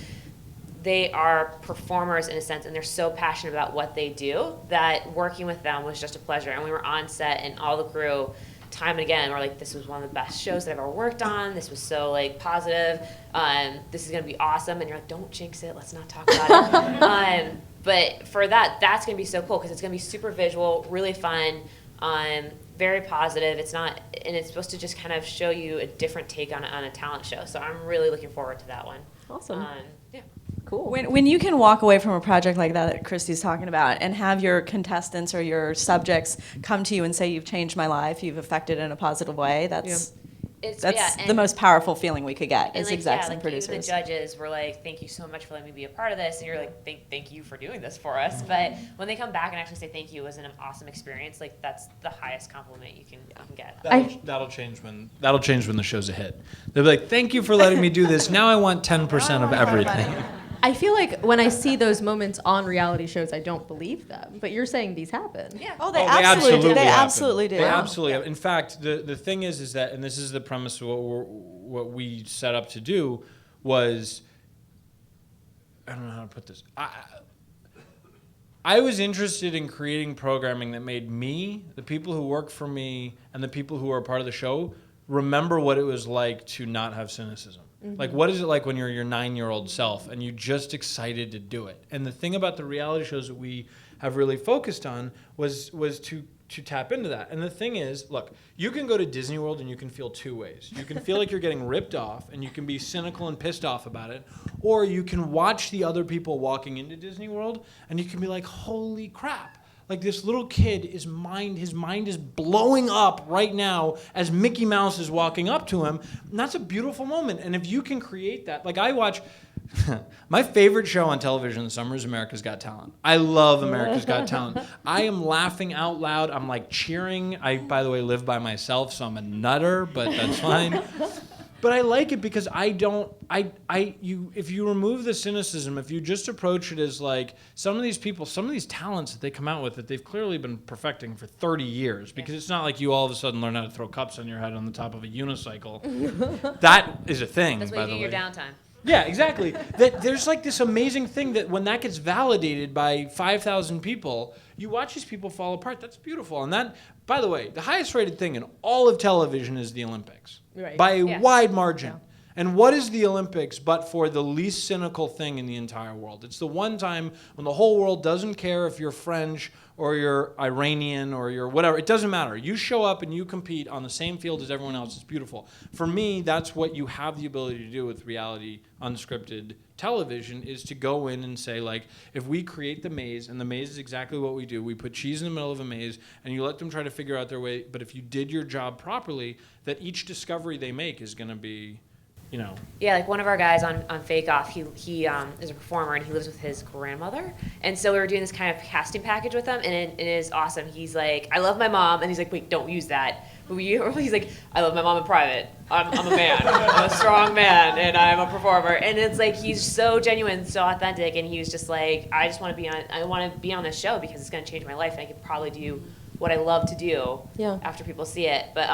they are performers in a sense, and they're so passionate about what they do that working with them was just a pleasure. And we were on set, and all the crew, time and again, were like, this was one of the best shows that I've ever worked on. This was so like positive. This is gonna be awesome. And you're like, don't jinx it. Let's not talk about it. But for that's gonna be so cool because it's gonna be super visual, really fun, very positive. It's supposed to just kind of show you a different take on a talent show. So I'm really looking forward to that one. Awesome. Yeah. Cool. When you can walk away from a project like that Christie's talking about and have your contestants or your subjects come to you and say, you've changed my life, you've affected it in a positive way, that's the most powerful feeling we could get as execs and producers. The judges were like, thank you so much for letting me be a part of this. And you're like, thank you for doing this for us. But when they come back and actually say thank you, it was an awesome experience, like that's the highest compliment you can get. That'll change when the show's a hit. They'll be like, thank you for letting me do this. Now I want 10% of everything. I feel like when I see those moments on reality shows, I don't believe them. But you're saying these happen. Yeah. Oh, they absolutely do. They absolutely do. They absolutely have. In fact, the thing is that, and this is the premise of what we set up to do, was, I don't know how to put this. I was interested in creating programming that made me, the people who work for me, and the people who are part of the show remember what it was like to not have cynicism. Mm-hmm. Like, what is it like when you're your 9-year-old self and you're just excited to do it? And the thing about the reality shows that we have really focused on was to tap into that. And the thing is, look, you can go to Disney World and you can feel two ways. You can feel like you're getting ripped off and you can be cynical and pissed off about it, or you can watch the other people walking into Disney World and you can be like, holy crap. Like this little kid, his mind is blowing up right now as Mickey Mouse is walking up to him. And that's a beautiful moment. And if you can create that, like I watch, my favorite show on television in the summer is America's Got Talent. I love America's Got Talent. I am laughing out loud. I'm like cheering. I, by the way, live by myself, so I'm a nutter, but that's fine. But I like it because if you remove the cynicism, if you just approach it as like some of these people, some of these talents that they come out with that they've clearly been perfecting for 30 years, because it's not like you all of a sudden learn how to throw cups on your head on the top of a unicycle. That is a thing, That's by what the you do way. your downtime. Yeah, exactly. That there's like this amazing thing that when that gets validated by 5,000 people, you watch these people fall apart. That's beautiful. And that, by the way, the highest rated thing in all of television is the Olympics. Right. By a Yeah. wide margin. And what is the Olympics but for the least cynical thing in the entire world? It's the one time when the whole world doesn't care if you're French or you're Iranian or you're whatever. It doesn't matter. You show up and you compete on the same field as everyone else. It's beautiful. For me, that's what you have the ability to do with reality, unscripted television, is to go in and say, like, if we create the maze, and the maze is exactly what we do, we put cheese in the middle of a maze, and you let them try to figure out their way, but if you did your job properly, that each discovery they make is going to be... You know. Yeah, like one of our guys on Fake Off, he is a performer and he lives with his grandmother. And so we were doing this kind of casting package with him, and it is awesome. He's like, I love my mom, and he's like, wait, don't use that. He's like, I love my mom in private. I'm a man. I'm a strong man, and I'm a performer. And it's like he's so genuine, so authentic, and he was just like, I want to be on this show because it's going to change my life, and I could probably do what I love to do after people see it. But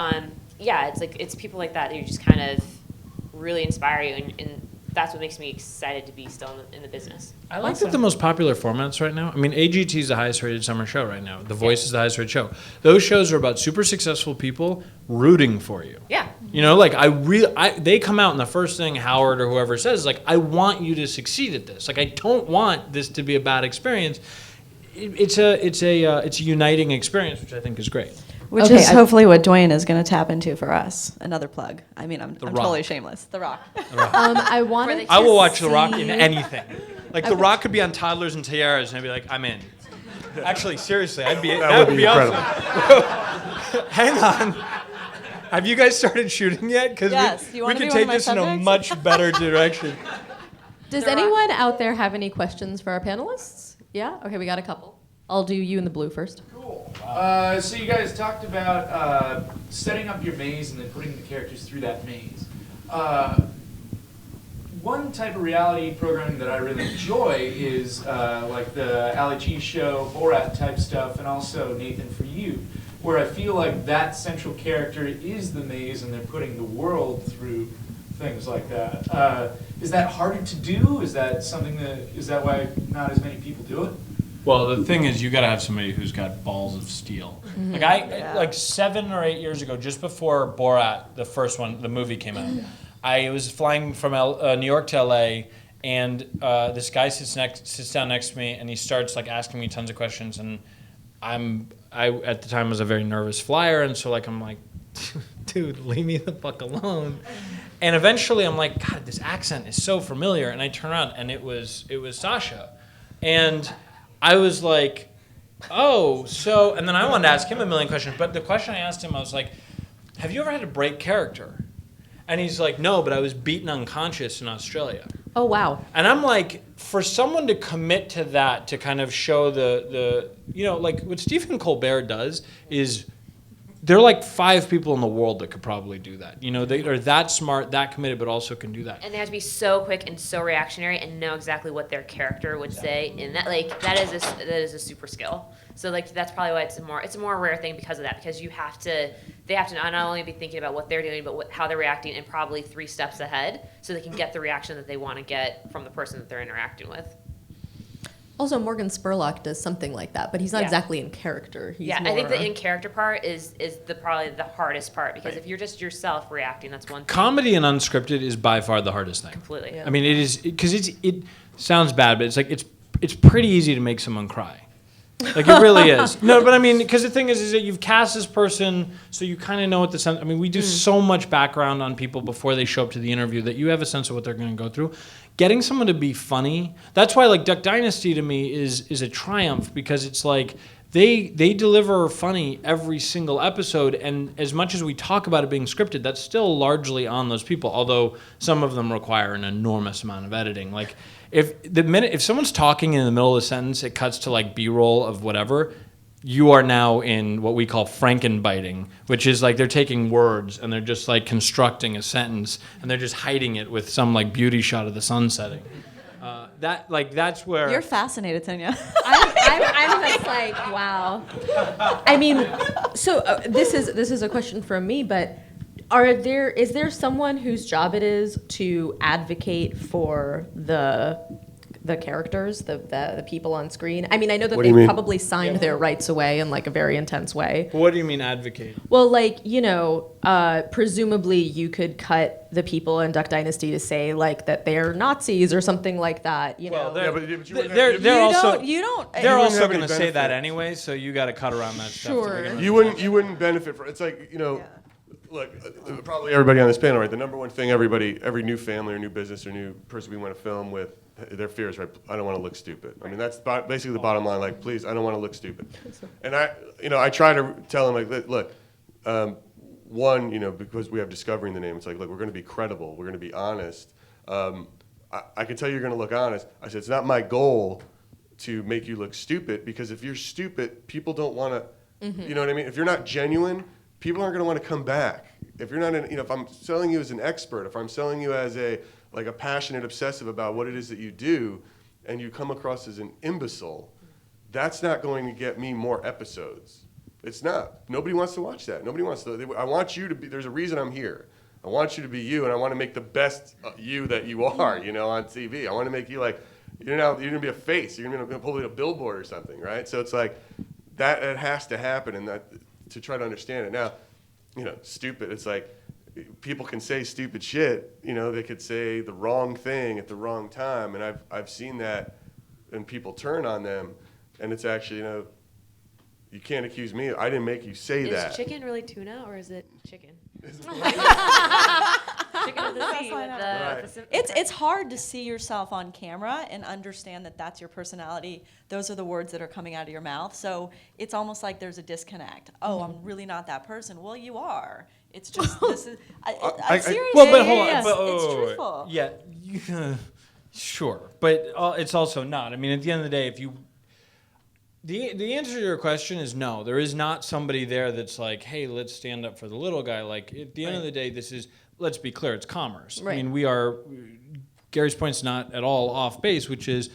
yeah, it's like it's people like that who just kind of really inspire you, and that's what makes me excited to be still in the business. I like that the most popular formats right now, I mean, AGT is the highest rated summer show right now. The Voice is the highest rated show. Those shows are about super successful people rooting for you. Yeah. You know, like they come out and the first thing Howard or whoever says is like, I want you to succeed at this. Like, I don't want this to be a bad experience. It's a uniting experience, which I think is great. Which is hopefully what Doyen is going to tap into for us. Another plug. I mean, I'm Rock. totally shameless. The Rock. I wanted. I will watch The Rock in anything. Like, The Rock could be on Toddlers and Tiaras, and I'd be like, I'm in. Actually, seriously, that would be incredible. awesome. Hang on. Have you guys started shooting yet? Because Yes. You we wanna could be one of take my this in a subjects? much better direction. Does anyone out there have any questions for our panelists? Yeah? Okay, we got a couple. I'll do you in the blue first. Cool. So you guys talked about setting up your maze and then putting the characters through that maze. One type of reality programming that I really enjoy is like the Ali G show, Borat type stuff, and also Nathan For You, where I feel like that central character is the maze and they're putting the world through things like that. Is that harder to do? Is that why not as many people do it? Well, the thing is, you got to have somebody who's got balls of steel. Like 7 or 8 years ago, just before Borat, the first one, the movie came out, I was flying from New York to LA, and this guy sits down next to me, and he starts like asking me tons of questions, and I at the time was a very nervous flyer, and so like I'm like, dude, leave me the fuck alone. And eventually, I'm like, God, this accent is so familiar, and I turn around, and it was Sasha, and I was like, oh, so, and then I wanted to ask him a million questions, but the question I asked him, I was like, have you ever had to break character? And he's like, no, but I was beaten unconscious in Australia. Oh, wow. And I'm like, for someone to commit to that, to kind of show the you know, like what Stephen Colbert does is, there are like 5 people in the world that could probably do that. You know, they are that smart, that committed, but also can do that. And they have to be so quick and so reactionary and know exactly what their character would say in that. Like that is a super skill. So like that's probably why it's a more rare thing because of that. Because they have to not only be thinking about what they're doing, but how they're reacting, and probably 3 steps ahead, so they can get the reaction that they want to get from the person that they're interacting with. Also, Morgan Spurlock does something like that, but he's not Yeah. exactly in character. He's I more... think the in character part is probably the hardest part, because if you're just yourself reacting, that's one thing. Comedy and unscripted is by far the hardest thing. Completely. Yeah. I mean, it is, because it sounds bad, but it's like it's pretty easy to make someone cry. Like, it really is. No, but I mean, because the thing is that you've cast this person, so you kind of know what the sense. I mean, we do so much background on people before they show up to the interview that you have a sense of what they're going to go through. Getting someone to be funny, that's why like Duck Dynasty to me is a triumph, because it's like they deliver funny every single episode, and as much as we talk about it being scripted, that's still largely on those people, although some of them require an enormous amount of editing. Like if someone's talking in the middle of the sentence, it cuts to like B-roll of whatever, you are now in what we call frankenbiting, which is like they're taking words and they're just like constructing a sentence and they're just hiding it with some like beauty shot of the sun setting. That's where You're fascinated, Sonia. I'm just like, wow. I mean, so this is a question from me, but Is there someone whose job it is to advocate for the characters, the people on screen? I mean, I know that What do you they've mean? probably signed their rights away in like a very intense way. What do you mean advocate? Well, like, presumably you could cut the people in Duck Dynasty to say like that they're Nazis or something like that, you know. Yeah, but you wouldn't They're have- also You don't. they're wouldn't also have going to any say that benefit. anyway, so you got to cut around that stuff. Sure. To begin with. You wouldn't benefit from. It's like look, probably everybody on this panel, right? The number one thing every new family or new business or new person we want to film with, their fear is, right? I don't want to look stupid. I mean, that's basically the bottom line. Like, please, I don't want to look stupid. And I try to tell them, like, look, one, because we have Discovery in the name, it's like, look, we're going to be credible. We're going to be honest. I can tell you're going to look honest. I said, it's not my goal to make you look stupid, because if you're stupid, people don't want to, you know what I mean? If you're not genuine, people aren't going to want to come back. If you're not, if I'm selling you as an expert, if I'm selling you as a passionate obsessive about what it is that you do, and you come across as an imbecile, that's not going to get me more episodes. It's not. Nobody wants to watch that. Nobody wants to. I want you to be. There's a reason I'm here. I want you to be you, and I want to make the best you that you are. On TV. I want to make you like, you're gonna be a face. You're gonna pull in a billboard or something, right? So it's like that. It has to happen, and that to try to understand it now. Stupid. It's like people can say stupid shit. They could say the wrong thing at the wrong time, and I've seen that, and people turn on them, and it's actually you can't accuse me. I didn't make you say that. Is chicken really tuna or is it chicken? Chicken of the sea with Right. It's hard to see yourself on camera and understand that that's your personality. Those are the words that are coming out of your mouth. So it's almost like there's a disconnect. Oh, I'm really not that person. Well, you are. It's just this is. I'm serious. Well, but hold on. Yes, But, it's truthful. Yeah, sure. But it's also not. I mean, at the end of the day, if you... The answer to your question is no. There is not somebody there that's like, hey, let's stand up for the little guy. Like, at the end of the day, this is... Let's be clear, it's commerce. Right. I mean, Gary's point's not at all off base, which is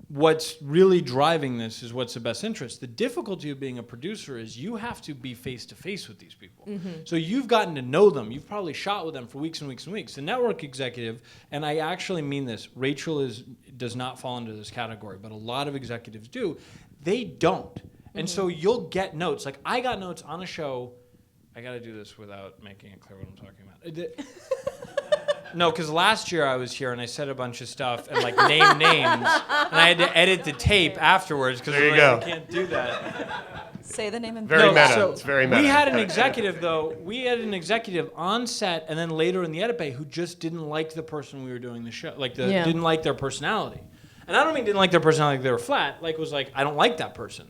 what's really driving this is what's the best interest. The difficulty of being a producer is you have to be face-to-face with these people. So you've gotten to know them. You've probably shot with them for weeks and weeks and weeks. The network executive, and I actually mean this, Rachel does not fall into this category, but a lot of executives do, they don't. And so you'll get notes. Like, I got notes on a show. I got to do this without making it clear what I'm talking about. No, because last year I was here and I said a bunch of stuff and like named names, and I had to edit the tape afterwards because I can't do that. Say the name and Very meta. So It's very meta. We had an executive though. We had an executive on set and then later in the edit bay who just didn't like the person we were doing the show, didn't like their personality. And I don't mean didn't like their personality, like they were flat. Like, was like, I don't like that person.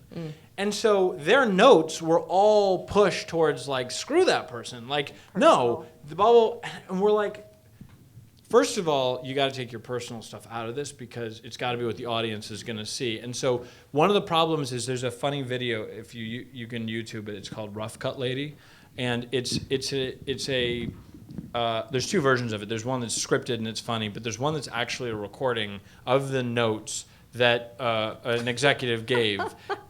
And so their notes were all pushed towards like, screw that person. Like, no, the bubble. And we're like, first of all, you got to take your personal stuff out of this because it's got to be what the audience is going to see. And so one of the problems is there's a funny video, if you can YouTube it, it's called Rough Cut Lady. And it's a there's two versions of it. There's one that's scripted and it's funny, but there's one that's actually a recording of the notes that an executive gave.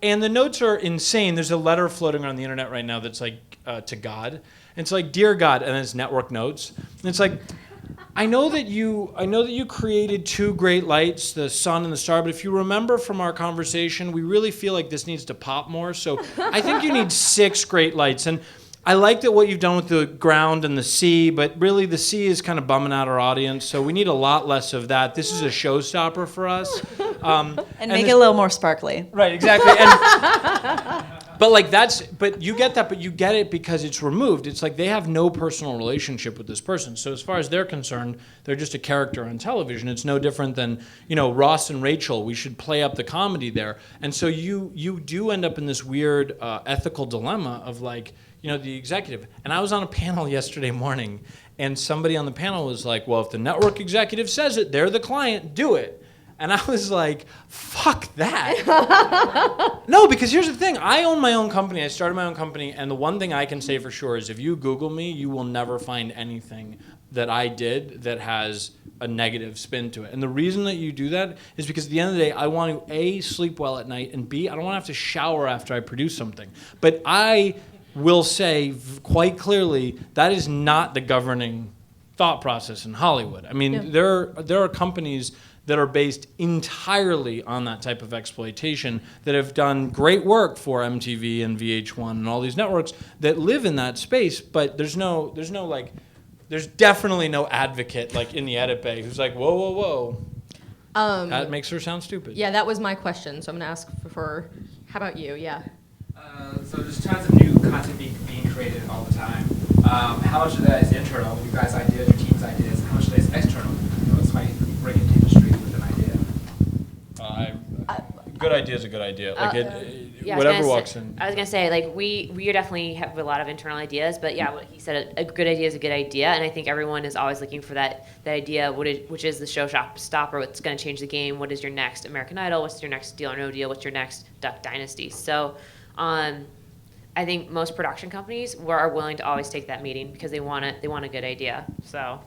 And the notes are insane. There's a letter floating around the internet right now that's like to God. And it's like, Dear God, and it's network notes. And it's like, I know that you created two great lights, the sun and the star, but if you remember from our conversation, we really feel like this needs to pop more. So I think you need 6 great lights. And I like that what you've done with the ground and the sea, but really the sea is kind of bumming out our audience, so we need a lot less of that. This is a showstopper for us. And make it a little more sparkly. Right, exactly. But you get that, but you get it because it's removed. It's like they have no personal relationship with this person. So as far as they're concerned, they're just a character on television. It's no different than, Ross and Rachel. We should play up the comedy there. And so you do end up in this weird ethical dilemma of like, the executive. And I was on a panel yesterday morning, and somebody on the panel was like, well, if the network executive says it, they're the client, do it. And I was like, fuck that. No, because here's the thing. I own my own company. I started my own company, and the one thing I can say for sure is if you Google me, you will never find anything that I did that has a negative spin to it. And the reason that you do that is because at the end of the day, I want to, A, sleep well at night, and B, I don't want to have to shower after I produce something. But I will say quite clearly that is not the governing thought process in Hollywood. I mean, there are companies that are based entirely on that type of exploitation that have done great work for MTV and VH1 and all these networks that live in that space, but there's definitely no advocate like in the edit bay who's like, whoa. That makes her sound stupid. Yeah, that was my question. So I'm gonna ask for how about you? Yeah. So there's tons of new content being created all the time. How much of that is internal, you guys' ideas, your team's ideas? How much of that is external? You know, somebody bring into the industry with an idea. Good idea is a good idea. Like Yeah, whatever walks in. I was gonna say, like, we definitely have a lot of internal ideas, but yeah, what he said, a good idea is a good idea, and I think everyone is always looking for that idea, which is the showstopper, what's gonna change the game, what is your next American Idol, what's your next Deal or No Deal, what's your next Duck Dynasty. So, I think most production companies are willing to always take that meeting because they want a good idea. So,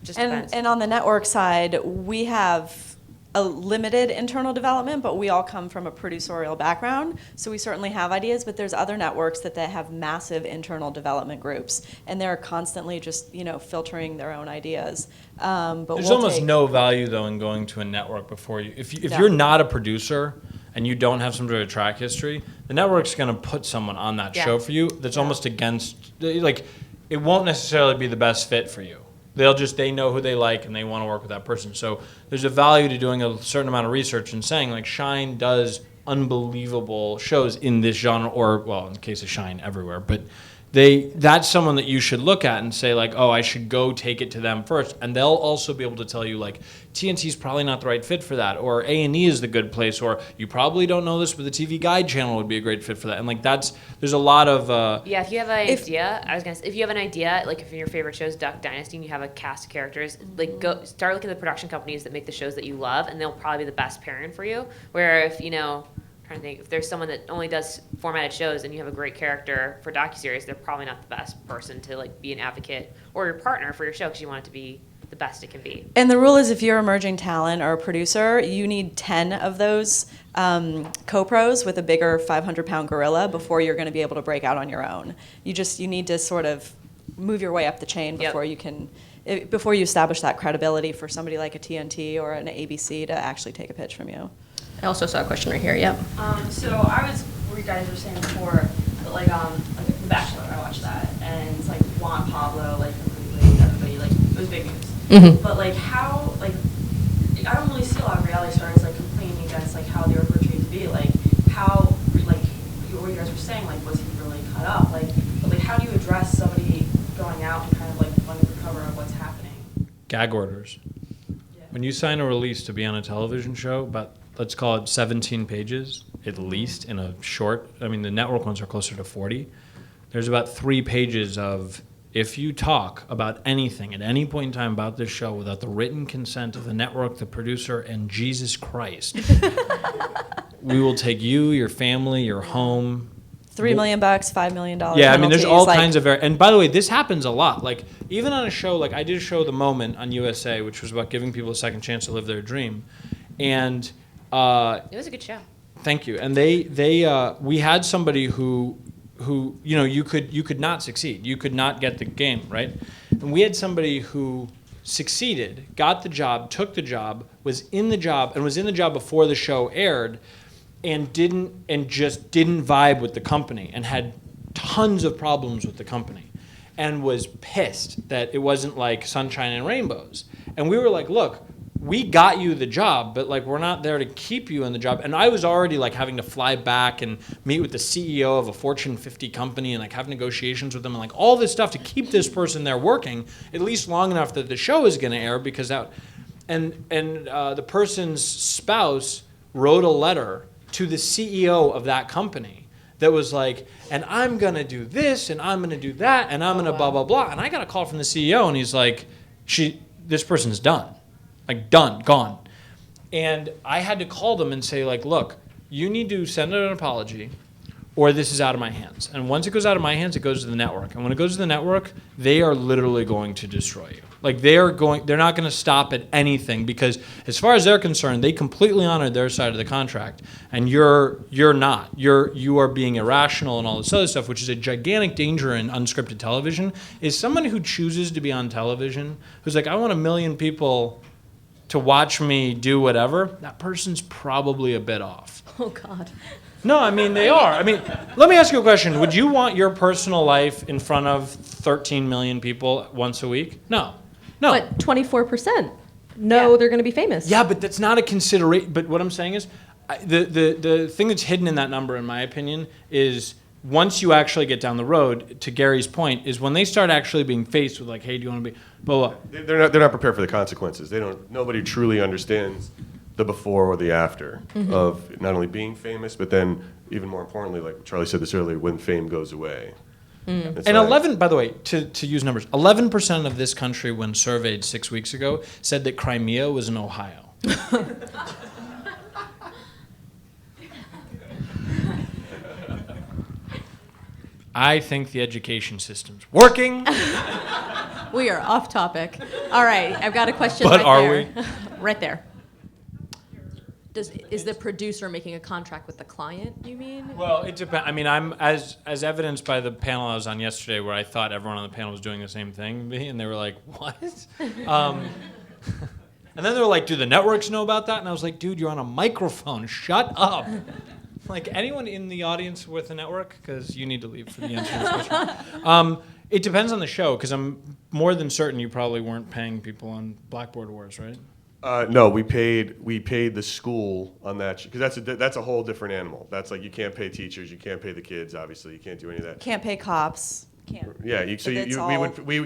just depends. And on the network side, we have a limited internal development, but we all come from a producerial background, so we certainly have ideas, but there's other networks that have massive internal development groups, and they're constantly just, filtering their own ideas. But there's almost no value, though, in going to a network before you. If you're not a producer and you don't have some sort of track history, the network's going to put someone on that show for you that's almost against, like, it won't necessarily be the best fit for you. They know who they like and they want to work with that person. So there's a value to doing a certain amount of research and saying, like, Shine does unbelievable shows in this genre, or, well, in the case of Shine, everywhere. But that's someone that you should look at and say, like, oh, I should go take it to them first. And they'll also be able to tell you, like, TNT's probably not the right fit for that, or A&E is the good place, or you probably don't know this, but the TV Guide channel would be a great fit for that. And, like, there's a lot of... yeah, if you have an idea, if you have an idea, like, if your favorite show is Duck Dynasty and you have a cast of characters, like, go start looking at the production companies that make the shows that you love, and they'll probably be the best pairing for you. Where if, trying to think, if there's someone that only does formatted shows and you have a great character for docu-series, they're probably not the best person to, like, be an advocate or your partner for your show because you want it to be the best it can be. And the rule is, if you're emerging talent or a producer, you need 10 of those co-pros with a bigger 500-pound gorilla before you're going to be able to break out on your own. You need to sort of move your way up the chain before before you establish that credibility for somebody like a TNT or an ABC to actually take a pitch from you. I also saw a question right here. Yep. So I was, where you guys were saying before, that like The Bachelor, I watched that, and it's like Juan Pablo, like completely, everybody, like, it was big news. Mm-hmm. But like how, like, I don't really see a lot of reality stars like complaining against like how they were portrayed to be, like how, like, what you guys were saying, like, was he really cut up, like, but like how do you address somebody going out and kind of like under the cover of what's happening? Gag orders. Yeah. When you sign a release to be on a television show, about, let's call it 17 pages, at least, in a short, I mean, the network ones are closer to 40. There's about 3 pages of, if you talk about anything at any point in time about this show without the written consent of the network, the producer, and Jesus Christ, we will take you, your family, your home. $3 million, $5 million. Yeah, I mean, there's all kinds of... And by the way, this happens a lot. Like, even on a show, like I did a show, The Moment, on USA, which was about giving people a second chance to live their dream. And... it was a good show. Thank you. And we had somebody who you could not succeed. You could not get the game, right? And we had somebody who succeeded, got the job, took the job, was in the job before the show aired, and just didn't vibe with the company and had tons of problems with the company and was pissed that it wasn't like sunshine and rainbows. And we were like, look, we got you the job, but like, we're not there to keep you in the job. And I was already like having to fly back and meet with the CEO of a Fortune 50 company and like have negotiations with them and like all this stuff to keep this person there working at least long enough that the show is going to air, because the person's spouse wrote a letter to the CEO of that company that was like, and I'm going to do this and I'm going to do that and I'm going to blah, blah, blah. And I got a call from the CEO and he's like, this person's done. Like, done, gone. And I had to call them and say, like, look, you need to send an apology, or this is out of my hands. And once it goes out of my hands, it goes to the network. And when it goes to the network, they are literally going to destroy you. Like they're not going to stop at anything, because as far as they're concerned, they completely honored their side of the contract, and you're not. You are being irrational and all this other stuff, which is a gigantic danger in unscripted television. Is someone who chooses to be on television, who's like, I want 1 million people to watch me do whatever, that person's probably a bit off. Oh, God. No, I mean, they are. I mean, let me ask you a question. Would you want your personal life in front of 13 million people once a week? No. No. But 24% know they're going to be famous. Yeah, but that's not a consideration. But what I'm saying is, the thing that's hidden in that number, in my opinion, is once you actually get down the road, to Gary's point, is when they start actually being faced with like, hey, do you want to be, blah, blah. They're not prepared for the consequences. Nobody truly understands the before or the after of not only being famous, but then even more importantly, like Charlie said this earlier, when fame goes away. It's And like- 11, by the way, to use numbers, 11% of this country, when surveyed 6 weeks ago, said that Crimea was in Ohio. I think the education system's working. We are off topic. All right, I've got a question But right are there. Right there. Is the producer making a contract with the client, you mean? Well, it depends. I mean, I'm as evidenced by the panel I was on yesterday, where I thought everyone on the panel was doing the same thing, and they were like, "What?" And then they were like, "Do the networks know about that?" And I was like, "Dude, you're on a microphone. Shut up." Like, anyone in the audience with a network? Because you need to leave for the answer to this question. It depends on the show, because I'm more than certain you probably weren't paying people on Blackboard Wars, right? No, we paid the school on that because that's a whole different animal. That's like you can't pay teachers, you can't pay the kids. Obviously, you can't do any of that. Can't pay cops. Can't. Yeah, we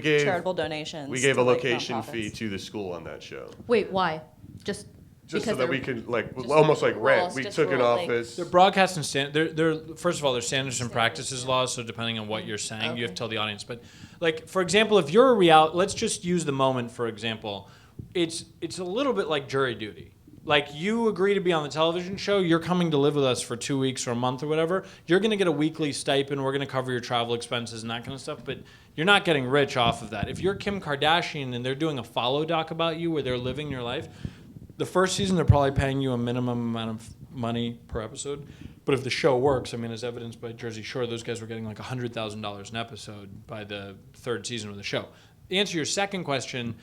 gave charitable donations. We gave to, a like, location nonprofits. fee to the school on that show, Wait, why? Just just because so that they're- we could like Just almost like rent. rules, We just took an rule, like- office. They're broadcasting they're first of all, they're standards and practices laws, so depending on what you're saying, you have to tell the audience. But like, for example, if you're a reality, let's just use The Moment for example. It's a little bit like jury duty. Like, you agree to be on the television show, you're coming to live with us for 2 weeks or a month or whatever, you're going to get a weekly stipend, we're going to cover your travel expenses and that kind of stuff, but you're not getting rich off of that. If you're Kim Kardashian and they're doing a follow doc about you where they're living your life, the first season they're probably paying you a minimum amount of money per episode. But if the show works, I mean, as evidenced by Jersey Shore, those guys were getting like $100,000 an episode by the third season of the show. To answer your second question,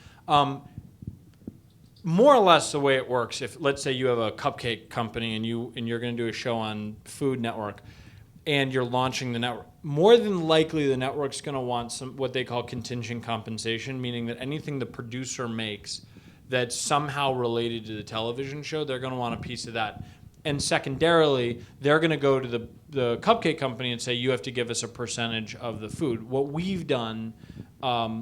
more or less the way it works, if let's say you have a cupcake company and you're going to do a show on Food Network and you're launching the network, more than likely the network's going to want some what they call contingent compensation, meaning that anything the producer makes that's somehow related to the television show, they're going to want a piece of that. And secondarily, they're going to go to the cupcake company and say, you have to give us a percentage of the food. What we've done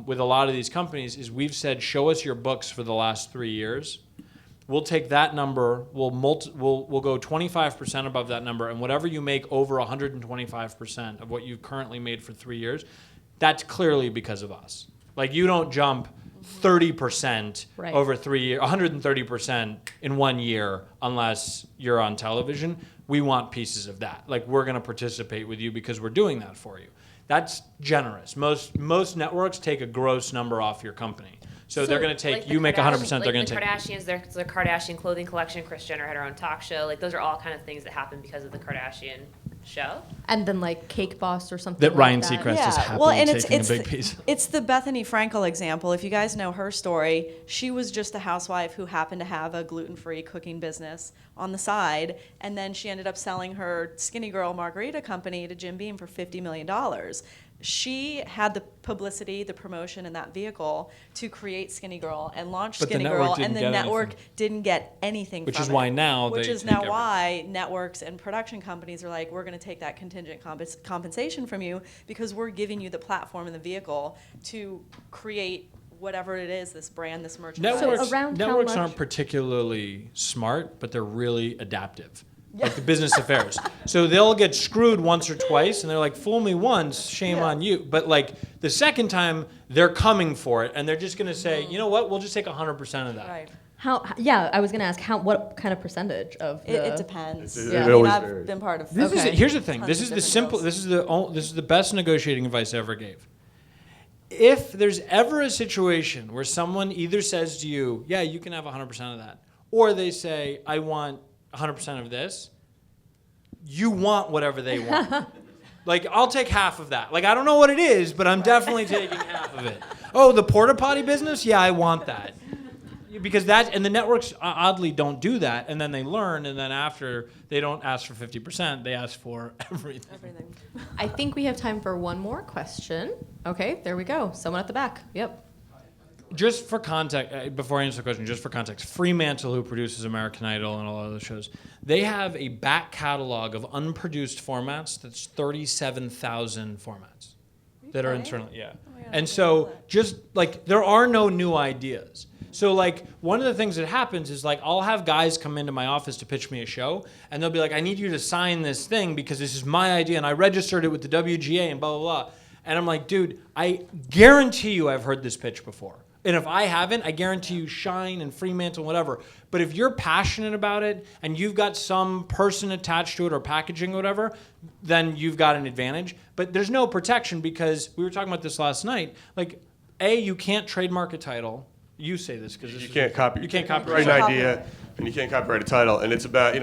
with a lot of these companies is we've said, show us your books for the last 3 years. We'll take that number, we'll go 25% above that number, and whatever you make over 125% of what you've currently made for 3 years, that's clearly because of us. Like, you don't jump 30% Right. over 3 years, 130% in 1 year unless you're on television. We want pieces of that. Like, we're going to participate with you because we're doing that for you. That's generous. Most networks take a gross number off your company. So they're going to take, Like the you make 100%, Kardashian- they're going like to the take. Kardashians, there's the Kardashian clothing collection. Kris Jenner had her own talk show. Like, those are all kind of things that happen because of the Kardashian show. And then like Cake Boss or something That like Ryan that. Seacrest is happily well, and taking a big piece. It's the Bethany Frankel example. If you guys know her story, she was just a housewife who happened to have a gluten-free cooking business on the side, and then she ended up selling her Skinny Girl Margarita company to Jim Beam for $50 million. She had the publicity, the promotion in that vehicle to create Skinny Girl and launch But the Skinny network Girl, didn't and the get network anything. didn't get anything Which from is it. why now Which they is take now everything. why networks and production companies are like, we're going to take that contingent compensation from you because we're giving you the platform and the vehicle to create whatever it is, this brand, this merchandise. Networks, around how networks much- aren't particularly smart, but they're really adaptive. Like the business affairs. So they'll get screwed once or twice, and they're like, fool me once, shame on you. But like the second time, they're coming for it, and they're just going to say, you know what, we'll just take 100% of that. Right. Yeah, I was going to ask what kind of percentage of the... It depends. It Yeah. always I've varies. been part of. Here's the thing. tons This of is the different simple. deals. This is the best negotiating advice I ever gave. If there's ever a situation where someone either says to you, "Yeah, you can have 100% of that," or they say, "I want 100% of this," you want whatever they want. Like, I'll take half of that. Like, I don't know what it is, but I'm definitely taking half of it. Oh, the porta potty business? Yeah, I want that. Because and the networks oddly don't do that, and then they learn, and then after they don't ask for 50%, they ask for everything. I think we have time for one more question. Okay, there we go. Someone at the back. Yep. Just for context, before I answer the question, just for context, Fremantle, who produces American Idol and all other shows, they have a back catalog of unproduced formats that's 37,000 formats that are internal. Yeah. And so just like there are no new ideas. So like one of the things that happens is like I'll have guys come into my office to pitch me a show, and they'll be like, "I need you to sign this thing because this is my idea and I registered it with the WGA and blah blah blah." And I'm like, "Dude, I guarantee you I've heard this pitch before. And if I haven't, I guarantee you Shine and Fremantle, whatever. But if you're passionate about it and you've got some person attached to it or packaging or whatever, then you've got an advantage. But there's no protection because we were talking about this last night. Like, you can't trademark a title. You say this because You can't copyright copyright an idea, and you can't copyright a title. And it's about,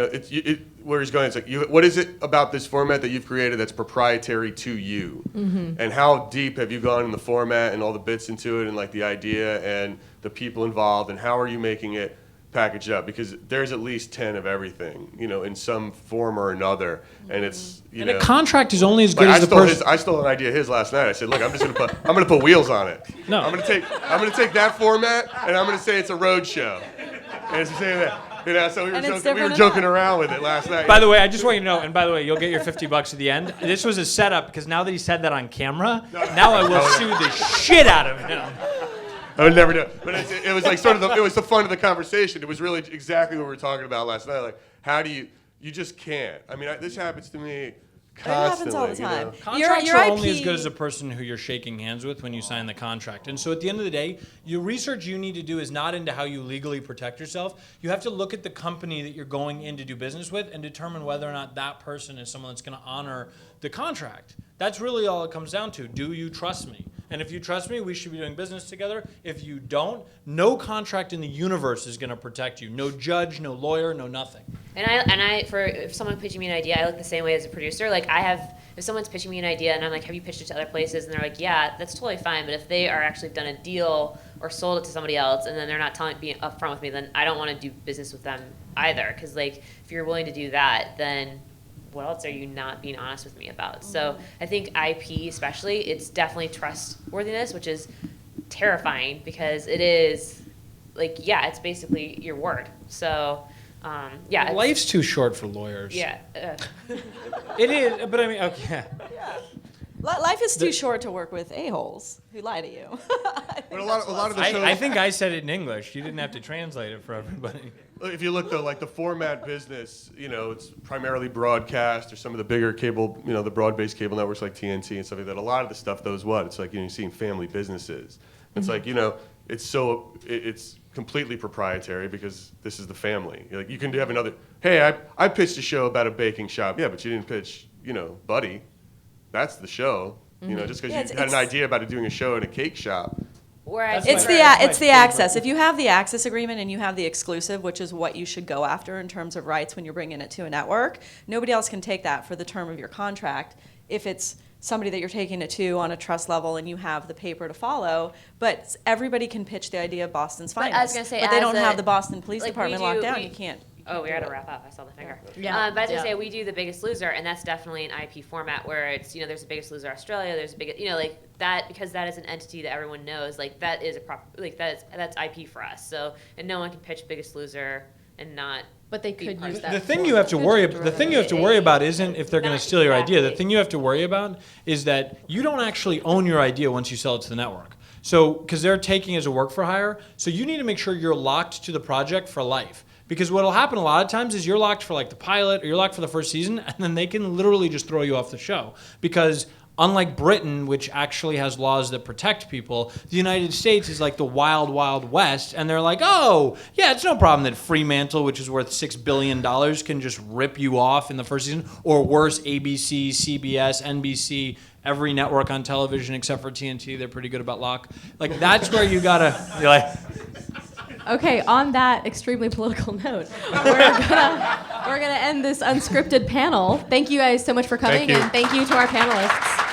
where he's going, it's like, what is it about this format that you've created that's proprietary to you? And how deep have you gone in the format and all the bits into it and like the idea and the people involved, and how are you making it packaged up? Because there's at least 10 of everything, in some form or another. And it's, And a contract is only as good like as the person. I stole an idea of his last night. I said, "Look, I'm gonna put wheels on it. No. I'm gonna take that format and I'm gonna say it's a road show." And it's the same thing. So we were joking around with it last night. By the way, I just want you to know, and by the way, you'll get your $50 at the end. This was a setup because now that he said that on camera, now I will sue the shit out of him. I would never do it. But it was like it was the fun of the conversation. It was really exactly what we were talking about last night. Like, how do you just can't. I mean, this happens to me constantly. It happens all the time. Contracts Your are IP only as good as the person who you're shaking hands with when you sign the contract. And so at the end of the day, your research you need to do is not into how you legally protect yourself. You have to look at the company that you're going in to do business with and determine whether or not that person is someone that's going to honor the contract. That's really all it comes down to. Do you trust me? And if you trust me, we should be doing business together. If you don't, no contract in the universe is going to protect you. No judge, no lawyer, no nothing. If someone pitching me an idea, I look the same way as a producer. Like if someone's pitching me an idea and I'm like, "Have you pitched it to other places?" and they're like, "Yeah," that's totally fine. But if they are actually done a deal or sold it to somebody else and then they're not being upfront with me, then I don't want to do business with them either. Because like if you're willing to do that, then what else are you not being honest with me about? So I think IP especially, it's definitely trustworthiness, which is terrifying because it is like, it's basically your word. So life's too short for lawyers. Yeah. It is, but I mean, okay. Life is too short to work with a-holes who lie to you. But a lot of the shows. I think I said it in English. You didn't have to translate it for everybody. If you look though, like the format business, it's primarily broadcast or some of the bigger cable, the broad-based cable networks like TNT and stuff like that. A lot of the stuff, it's like you're seeing family businesses. It's like it's completely proprietary because this is the family. Like you can have another. Hey, I pitched a show about a baking shop. Yeah, but you didn't pitch, Buddy. That's the show. Just because you had an idea about doing a show in a cake shop. It's the access. If you have the access agreement and you have the exclusive, which is what you should go after in terms of rights when you're bringing it to a network, nobody else can take that for the term of your contract. If it's somebody that you're taking it to on a trust level and you have the paper to follow, but everybody can pitch the idea of Boston's finest. I was gonna say, but they don't have the Boston Police Department locked down. You can't. Oh, we got to wrap up. I saw the finger. Yeah. But I was going to say, we do The Biggest Loser, and that's definitely an IP format where it's, there's a Biggest Loser Australia, there's a biggest, like that, because that is an entity that everyone knows, like that is that's IP for us. So, and no one can pitch Biggest Loser and not. But they could use that. The thing you have to worry about isn't if they're going to steal your idea. The thing you have to worry about is that you don't actually own your idea once you sell it to the network. So, because they're taking it as a work for hire, so you need to make sure you're locked to the project for life. Because what will happen a lot of times is you're locked for like the pilot or you're locked for the first season, and then they can literally just throw you off the show. Because unlike Britain, which actually has laws that protect people, the United States is like the wild, wild west. And they're like, oh, yeah, it's no problem that Fremantle, which is worth $6 billion, can just rip you off in the first season. Or worse, ABC, CBS, NBC, every network on television except for TNT. They're pretty good about lock. Like, that's where you gotta, you're like... Okay, on that extremely political note, we're gonna end this unscripted panel. Thank you guys so much for coming, Thank you. and thank you to our panelists.